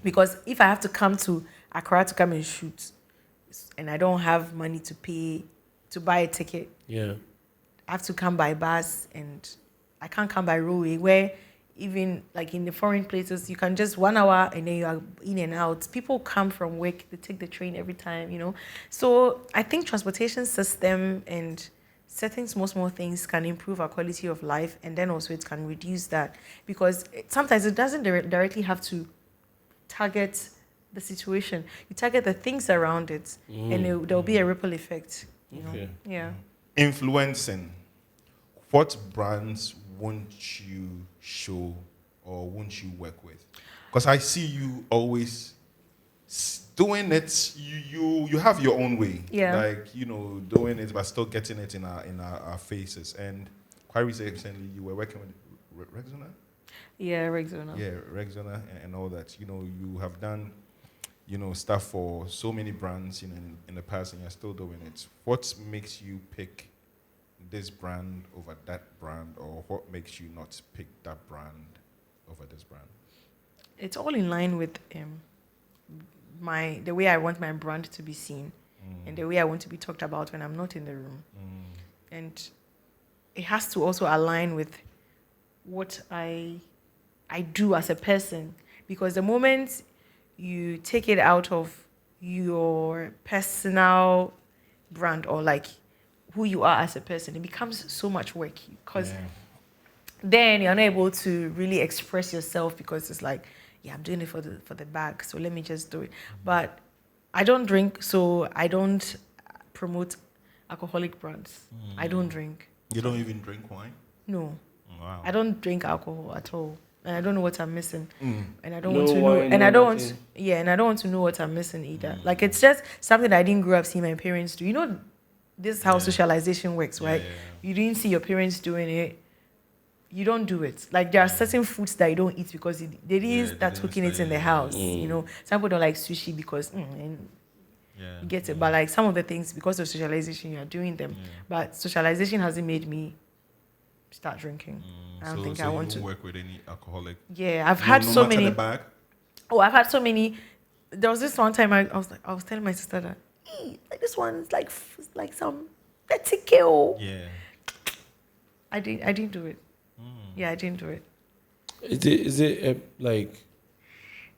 Because if I have to come to Accra to come and shoot, and I don't have money to pay to buy a ticket, I have to come by bus, and I can't come by railway. Where even like in the foreign places, you can just 1 hour and then you are in and out. People come from work, they take the train every time, So I think transportation system and certain small things can improve our quality of life, and then also it can reduce that, because sometimes it doesn't directly have to target the situation. You target the things around it, and there'll be a ripple effect. Yeah. Influencing. What brands won't you show or won't you work with? Because I see you always doing it, you have your own way. Yeah. Like, doing it, but still getting it in our faces. And quite recently, you were working with Rexona? Yeah, Rexona. Yeah, Rexona and all that. You have done, stuff for so many brands, in the past, and you're still doing it. What makes you pick this brand over that brand, or what makes you not pick that brand over this brand? It's all in line with the way I want my brand to be seen, and the way I want to be talked about when I'm not in the room. And it has to also align with what I do as a person, because the moment you take it out of your personal brand, or like who you are as a person, it becomes so much work, because then you're not able to really express yourself, because it's like, yeah, I'm doing it for the bag, so let me just do it. But I don't drink, so I don't promote alcoholic brands. I don't drink. You don't even drink wine? No. Wow. I don't drink alcohol at all, and I don't know what I'm missing. And I don't No want to know. wine, And no I don't want. nothing. And I don't want to know what I'm missing either. Like, it's just something I didn't grow up seeing my parents do. This is how socialization works, right? You didn't see your parents doing it. You don't do it. Like, there are certain foods that you don't eat because they didn't start cooking it in the house. Some people don't like sushi because and you get it. But like some of the things, because of socialization, you are doing them. But socialization hasn't made me start drinking. I don't think I want to work with any alcoholic. Yeah, I've had so many. The bag? Oh, I've had so many. There was this one time I was telling my sister that, like, this one's like some 30K. Yeah. I didn't do it. Yeah, I didn't do it. Is it like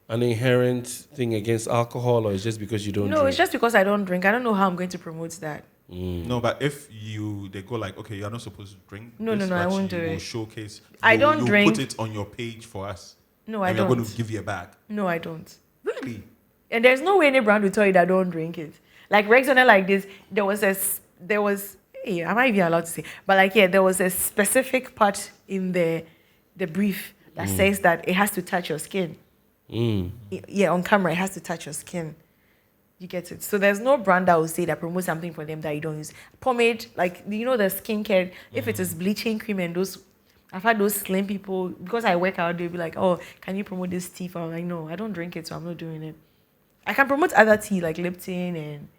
an inherent thing against alcohol, or is just because you don't No, drink? it's just because I don't drink. I don't know how I'm going to promote that. No, but if they go like, okay, you're not supposed to drink. No, this, I but won't do you will it. showcase. I don't you'll drink. Put it on your page for us. No, I and don't. We're going to give you a bag. No, I don't. Really? And there's no way any brand will tell you that I don't drink it. Like Rexona, like this, there was. Hey, am I even allowed to say? But like, yeah, there was a specific part in the brief that says that it has to touch your skin. Yeah, on camera, it has to touch your skin. You get it? So there's no brand that will say that promote something for them that you don't use. Pomade, like, the skincare, if it is bleaching cream and those, I've had those slim people, because I work out, they'll be like, oh, can you promote this tea? I'm like, no, I don't drink it, so I'm not doing it. I can promote other tea like Lipton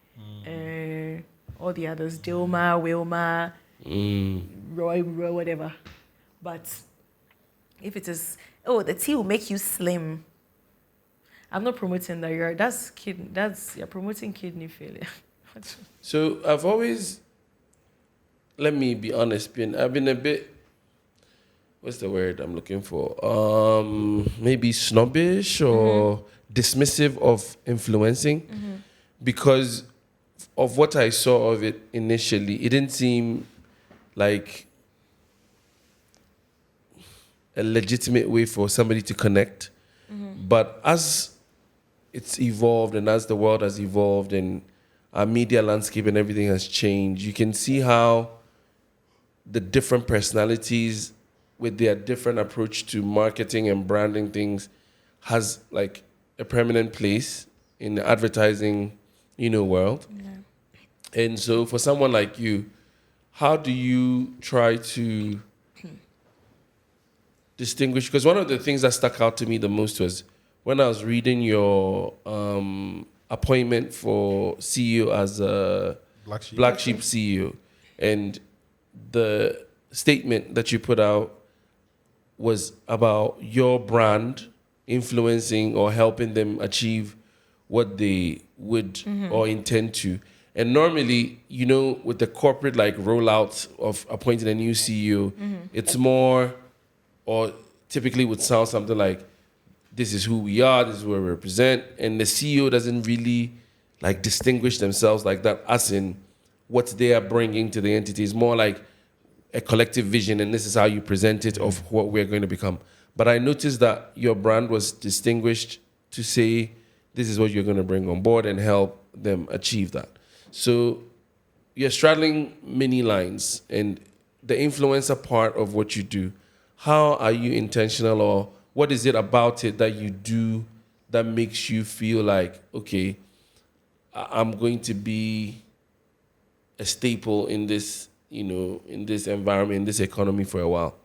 and all the others, Dilma, Wilma, Roy, whatever. But if it is, the tea will make you slim, I'm not promoting that. You're promoting kidney failure. So I've always, let me be honest, I've been a bit, what's the word I'm looking for? Maybe snobbish or dismissive of influencing, because of what I saw of it initially. It didn't seem like a legitimate way for somebody to connect. But as it's evolved, and as the world has evolved, and our media landscape and everything has changed, you can see how the different personalities with their different approach to marketing and branding things has like a permanent place in the advertising, world. And so for someone like you, how do you try to distinguish? Because one of the things that stuck out to me the most was when I was reading your appointment for CEO as a Black Sheep CEO, and the statement that you put out was about your brand influencing or helping them achieve what they would or intend to. And normally, with the corporate like rollout of appointing a new CEO, it's more, or typically would sound something like, this is who we are, this is what we represent. And the CEO doesn't really like distinguish themselves like that, as in what they are bringing to the entity. It's more like a collective vision, and this is how you present it of what we're going to become. But I noticed that your brand was distinguished to say, this is what you're going to bring on board and help them achieve that. So you're straddling many lines, and the influencer part of what you do, how are you intentional, or what is it about it that you do that makes you feel like, okay, I'm going to be a staple in this, in this environment, in this economy for a while?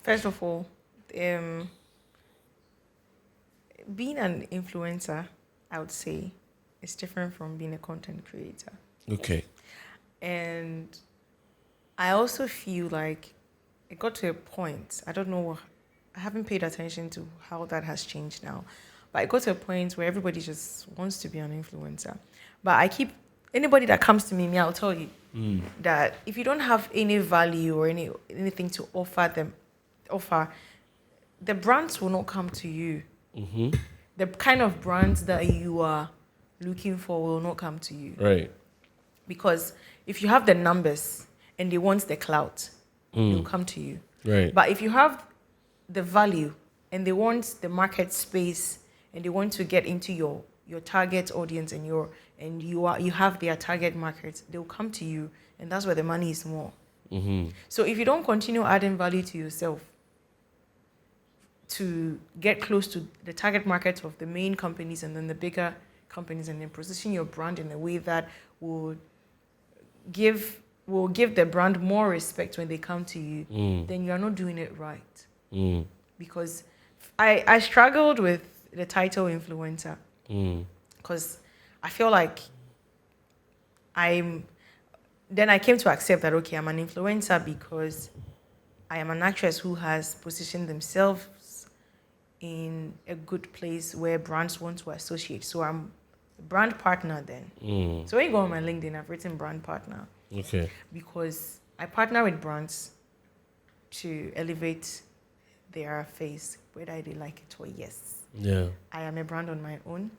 First of all, being an influencer, I would say, is different from being a content creator. Okay. And I also feel like it got to a point, I don't know, I haven't paid attention to how that has changed now, but it got to a point where everybody just wants to be an influencer. But anybody that comes to me, I'll tell you that if you don't have any value or anything to offer, the brands will not come to you. Mm-hmm. The kind of brands that you are looking for will not come to you. Right. Because if you have the numbers and they want the clout, they'll come to you. Right. But if you have the value and they want the market space and they want to get into your target audience and you have their target market, they'll come to you, and that's where the money is more. Mm-hmm. So if you don't continue adding value to yourself to get close to the target market of the main companies and then the bigger companies, and then position your brand in a way that will give the brand more respect when they come to you, then you are not doing it right. Because I struggled with the title influencer because I feel like then I came to accept that, okay, I'm an influencer because I am an actress who has positioned themselves in a good place where brands want to associate. So I'm a brand partner then. So when you go on my LinkedIn, I've written brand partner. Okay. Because I partner with brands to elevate their face, whether they like it or yes. Yeah. I am a brand on my own,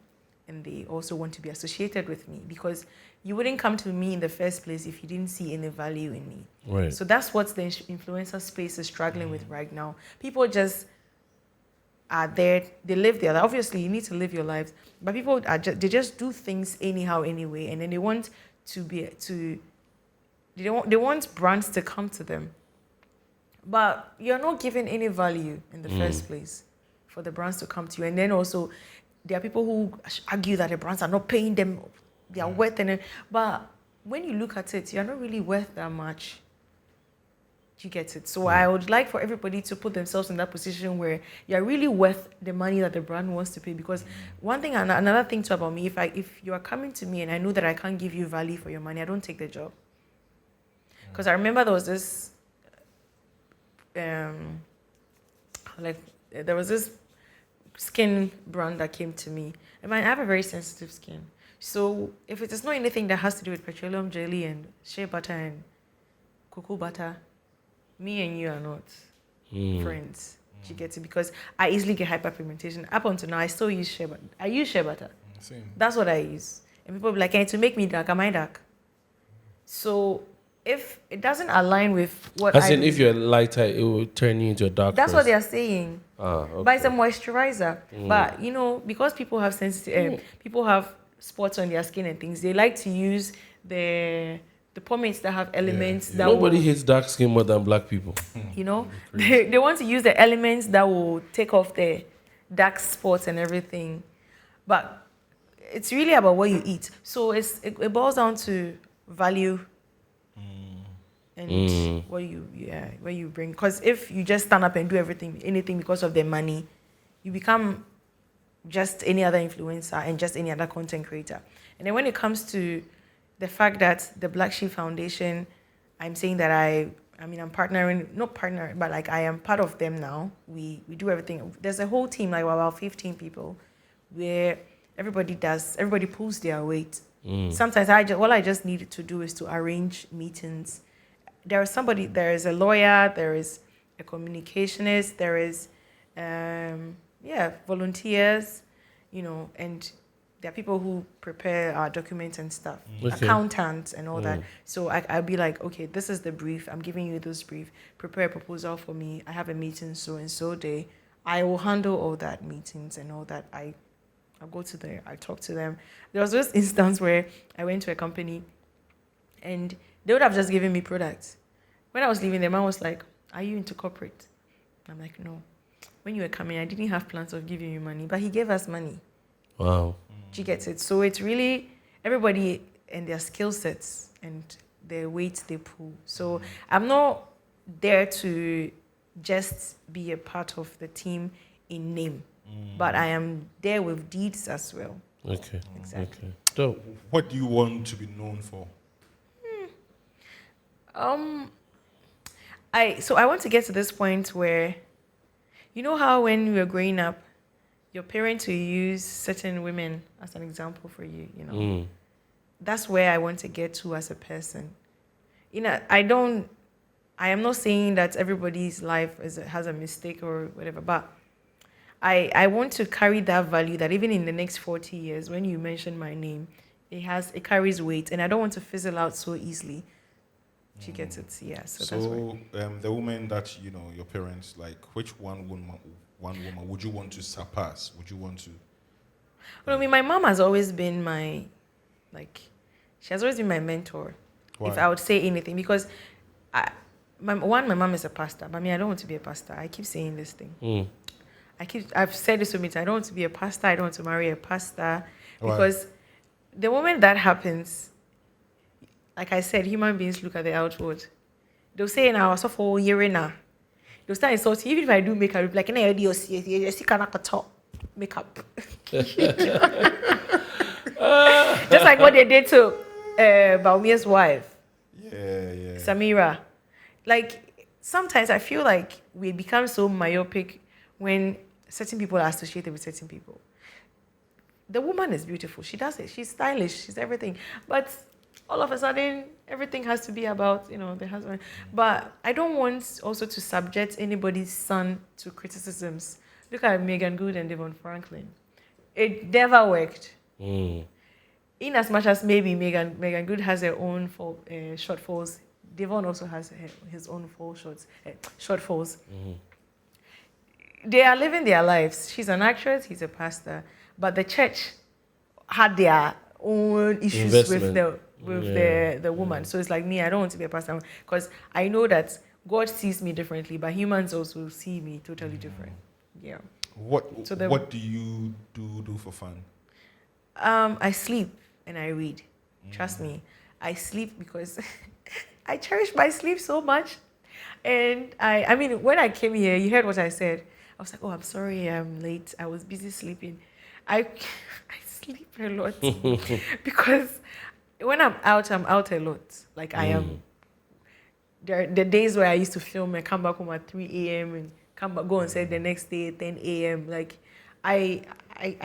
and they also want to be associated with me, because you wouldn't come to me in the first place if you didn't see any value in me. Right. So that's what the influencer space is struggling with right now. People just are there, they live there. Obviously, you need to live your lives, but people they just do things anyhow anyway, and then they want they want brands to come to them. But you're not giving any value in the first place for the brands to come to you. And then also, there are people who argue that the brands are not paying them their worth. But when you look at it, you're not really worth that much. You get it? So I would like for everybody to put themselves in that position where you're really worth the money that the brand wants to pay. Because one thing, another thing too about me, if you are coming to me and I know that I can't give you value for your money, I don't take the job. Because I remember there was this, there was this skin brand that came to me. I have a very sensitive skin. So if it is not anything that has to do with petroleum jelly and shea butter and cocoa butter, me and you are not friends. Do you get it? Because I easily get hyperpigmentation. Up until now, I still use shea butter. I use shea butter. Same. That's what I use. And people be like, "Hey, to make me dark, am I dark?" So if it doesn't align with what As in, if you're lighter, it will turn you into a dark that's what person. they are saying. Okay. But it's a moisturizer. But because people have people have spots on their skin and things, they like to use the pomades that have elements that Nobody hates dark skin more than black people. they want to use the elements that will take off the dark spots and everything. But it's really about what you eat. So it boils down to value and what you bring. Because if you just stand up and do anything because of the money, you become just any other influencer and just any other content creator. And then when it comes to the fact that the Black Sheep Foundation, I'm saying that I'm partnering, not partnering, but like I am part of them now. We do everything. There's a whole team, like about 15 people, where everybody pulls their weight. Sometimes all I just need to do is to arrange meetings. There is a lawyer, there is a communicationist, there is volunteers, and there are people who prepare our documents and stuff, accountants and all that. So I'll be like, okay, this is the brief. I'm giving you this brief. Prepare a proposal for me. I have a meeting so and so day. I will handle all that meetings and all that. I'll go to there. I talk to them. There was this instance where I went to a company and they would have just given me products. When I was leaving, the man was like, "Are you into corporate?" I'm like, "No." when you were coming, I didn't have plans of giving you money, but he gave us money. Wow. Do you get it? So it's really everybody and their skill sets and the weight they pull. So I'm not there to just be a part of the team in name, but I am there with deeds as well. Okay. Exactly. Okay. So, What do you want to be known for? I want to get to this point where, you know how when you were growing up, your parents will use certain women as an example for you, you know. That's where I want to get to as a person. You know, I am not saying that everybody's life has a mistake or whatever, but I want to carry that value that even in the next 40 years, when you mention my name, it carries weight, and I don't want to fizzle out so easily. She gets it, yeah. So that's why. The woman that your parents like, which one woman would you want to surpass? Would you want to? Well, I mean, my mom has always been she has always been my mentor. Why? If I would say anything, because my mom is a pastor. But I mean, I don't want to be a pastor. I keep saying this thing. I've said this so many times. I don't want to be a pastor. I don't want to marry a pastor. Why? Because the moment that happens, like I said, human beings look at the outward. They'll say, "Now, I suffer all year now." They'll start insulting. Even if I do makeup, like, "No, you see, cannot talk makeup." Just like what they did to Baumir's wife, Yeah. Samira. Like, sometimes I feel like we become so myopic when certain people are associated with certain people. The woman is beautiful. She does it. She's stylish. She's everything. But all of a sudden, everything has to be about, the husband. But I don't want also to subject anybody's son to criticisms. Look at Megan Good and Devon Franklin. It never worked. In as much as maybe Megan Good has her own shortfalls, Devon also has his own shortfalls. They are living their lives. She's an actress, he's a pastor. But the church had their own issues with the woman. So it's like me, I don't want to be a pastor because I know that God sees me differently, but humans also see me totally different. Yeah. What do you do for fun? I sleep and I read. Trust me. I sleep because I cherish my sleep so much. And I mean, when I came here, you heard what I said. I was like, "Oh, I'm sorry, I'm late. I was busy sleeping." I sleep a lot because when I'm out a lot. Like I am. There are the days where I used to film and come back home at 3 a.m. and go and set the next day at 10 a.m. Like I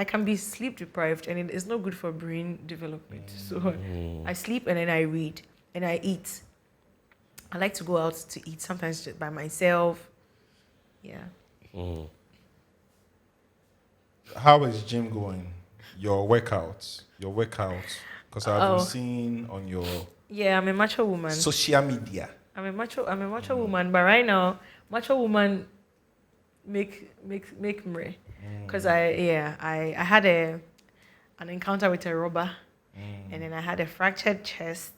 can be sleep deprived, and it's not good for brain development. So I sleep and then I read and I eat. I like to go out to eat, sometimes just by myself. Yeah. How is gym going? Your workouts. Because I've been seeing on your Yeah, I'm a macho woman. social media. I'm a macho woman, but right now, macho woman make me. Because I had an encounter with a robber, and then I had a fractured chest,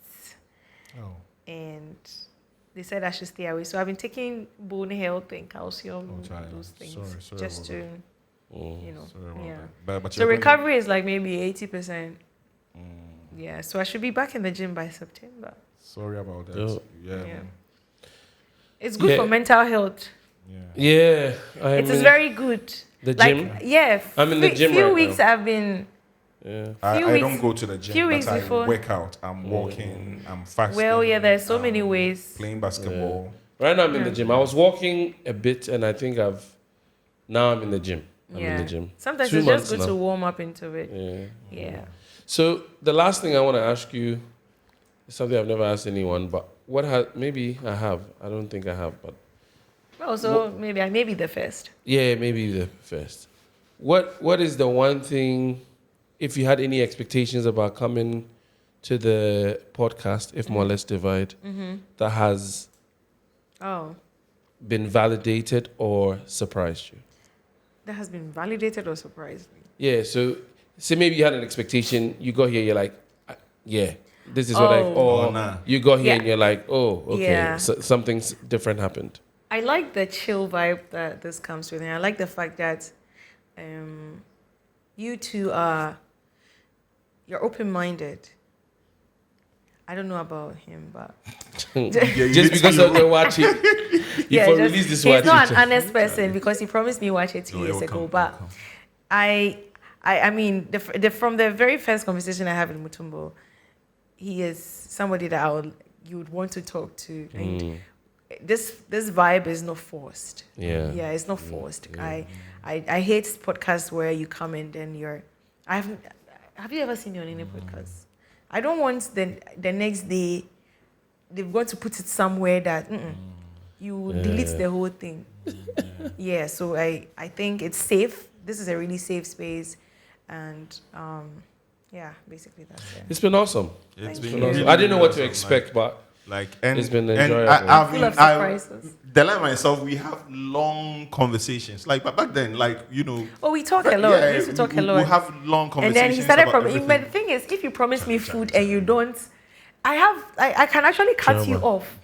and they said I should stay away. So I've been taking bone health and calcium, those things, sorry just to, Sorry yeah. that. But So recovery is like maybe 80%. Yeah, so I should be back in the gym by September. Sorry about that. Oh. Yeah. It's good for mental health. Yeah. It is very good. The like, gym? Yeah. I'm in the gym few right weeks now. I've been... I don't go to the gym, few but weeks I before. work out. I'm walking, I'm fasting. Well, yeah, there's so many ways. Playing basketball. Right now I'm in the gym. I was walking a bit, and I think now I'm in the gym. I'm in the gym. Sometimes 2 it's months just good now. to warm up into it. Yeah. So the last thing I want to ask you is something I've never asked anyone, but maybe I have. I don't think I have, but Well, so maybe the first. yeah, maybe the first. What is the one thing, if you had any expectations about coming to the podcast, If More Let's Divide, that has been validated or surprised you? That has been validated or surprised me? Yeah, so say maybe you had an expectation, you got here, you're like, yeah, this is what nah. you got here and you're like, oh, okay, Yeah. so something different happened. I like the chill vibe that this comes with, and I like the fact that you two you're open-minded. I don't know about him, but Just because of the watch it, you release this watch he's not it. an honest person because he promised me watch it 2 years ago. But I mean, from the very first conversation I have with Mutombo, he is somebody that you would want to talk to, and this vibe is not forced. Yeah, it's not forced. I hate podcasts where you come and then have you ever seen me on any podcast? I don't want the next day they've got to put it somewhere that you delete the whole thing. So I think it's safe. This is a really safe space, and basically that's it. It's been awesome. It's been been awesome. really, I didn't know what to awesome, expect, but and it's been and enjoyable. Full of surprises. Dela and myself, we have long conversations. Like, but back then, like, you know. Oh, we talk a lot. We used to talk a lot. We have long conversations. And then he started about promising. everything. But the thing is, if you promise me food and you don't, I can actually cut you off.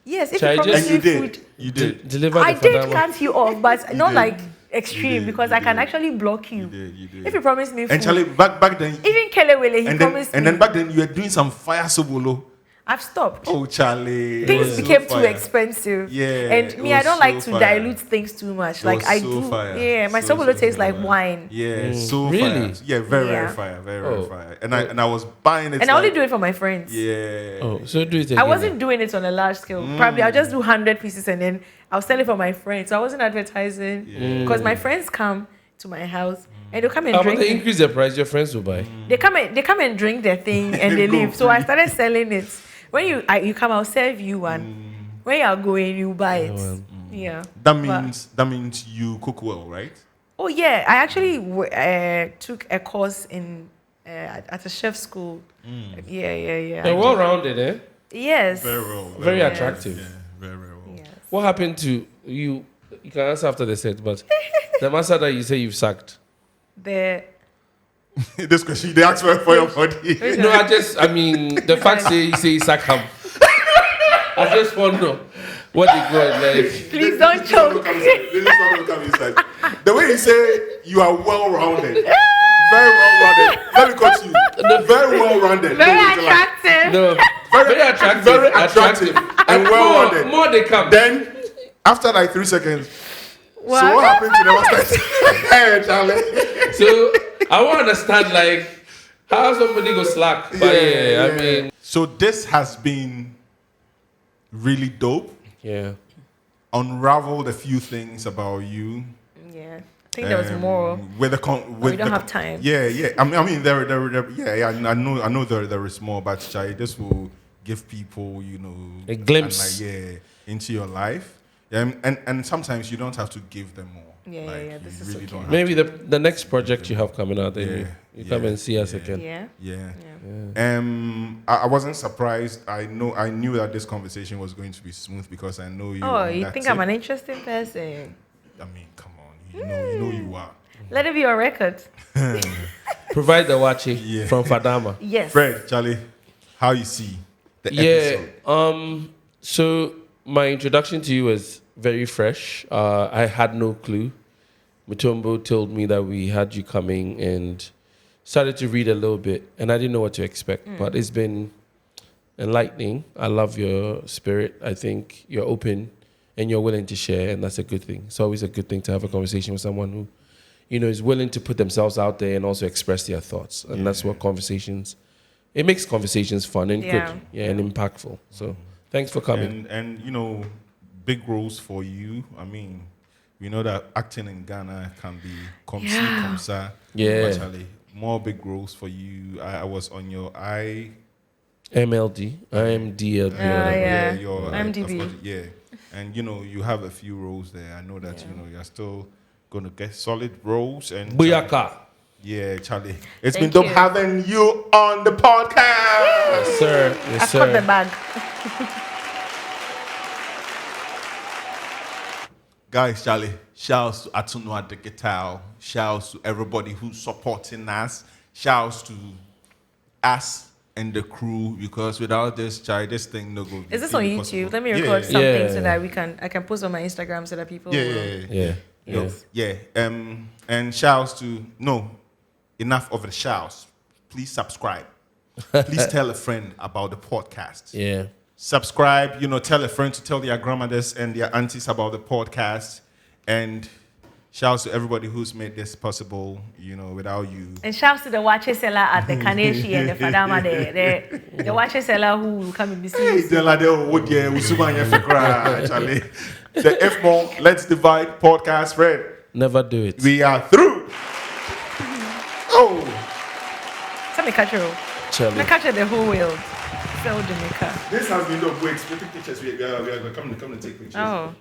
Yes, if you promise me food, You did. Deliver I the did Fadama. cut you off, but not did. like extreme, because I can actually block you. You did. If you promise me food. And Charlie, back then. Even Kelewele, he promised me. And then back then, you were doing some fire sobolo. I've stopped. Oh, Charlie. Things became too expensive. Yeah. And me, I don't like to dilute things too much. Like I do. Fire. Yeah, my sobolo tastes like wine. Yeah, so Really? fire. Yeah, very fire. Very fire. And I was buying it. And I only do it for my friends. Yeah. Oh, so do it again. I wasn't doing it on a large scale. Probably I'll just do 100 pieces and then I'll sell it for my friends. So I wasn't advertising because my friends come to my house and they'll come and But drink. they increase the price, your friends will buy. They come and drink their thing and they leave. So I started selling it. When you come, I'll serve you one. When you are going, you buy it. Yeah. That means you cook well, right? Oh yeah, I actually took a course in at a chef school. Yeah. They're well rounded, eh? Yes. Very well. Very attractive. Yeah, very well. Yes. What happened to you? You can answer after the set, but the master that you say you've sacked. This question, they asked for your body. No, I mean, the fact you say you sack him. I just want to know what they got like. Please don't choke. The way you say you are well-rounded, very well-rounded. Let me continue. Very well-rounded. Very attractive. No, very attractive. Very attractive and well-rounded. More they come. Then, after like 3 seconds, What? so what happened to the master? Hey, Charlie. So I want to understand like how somebody go slack. But I mean. So this has been really dope. Yeah. Unraveled a few things about you. Yeah. I think there was more. With We don't have time. Yeah. I mean, I know there is more, but Chai, this will give people, you know, A glimpse. Into your life. And sometimes you don't have to give them more. Yeah. This is okay. don't have Maybe to. the next project you have coming out, then you come and see us again. Yeah. I wasn't surprised. I knew that this conversation was going to be smooth because I know you. Oh, you think I'm an interesting person? I mean, come on. You know you are. Let it be on record. Provide the watching from Fadama. Yes. Fred, Charlie, how you see the episode? So my introduction to you was very fresh. I had no clue. Mutombo told me that we had you coming and started to read a little bit, and I didn't know what to expect, but it's been enlightening. I love your spirit. I think you're open and you're willing to share, and that's a good thing. It's always a good thing to have a conversation with someone who, is willing to put themselves out there and also express their thoughts. And that's what it makes conversations fun and good, and impactful. So thanks for coming. And big roles for you. I mean, we know that acting in Ghana can be comme ça. Yeah. But Charlie, more big roles for you. I was on your IMDb. Your IMDb. And you have a few roles there. I know that you're still going to get solid roles. And Booyaka. Charlie, it's Thank been dope you. having you on the podcast. Yes, sir. Yes, I sir. caught the bag. Guys, Charlie, shouts to Atunua the guitar. Shouts to everybody who's supporting us. Shouts to us and the crew, because without this thing no go. Is this on YouTube? Possible. Let me record something so Yeah. that I can post on my Instagram so that people Yeah. Yeah. And shouts to enough of the shouts. Please subscribe. Please tell a friend about the podcast. Yeah. Subscribe, tell a friend to tell their grandmothers and their aunties about the podcast. And shouts to everybody who's made this possible, without you. And shouts to the watcher seller at the Kaneshi and the Fadama there. The watcher seller who will come and be seen. The F More Let's Divide podcast, Fred. Never do it. We are through. Oh. Tell me, catch you. Charlie. Catch the whole world. Sell Jamaica. This has been the way. Take pictures. We are coming to take pictures. Oh.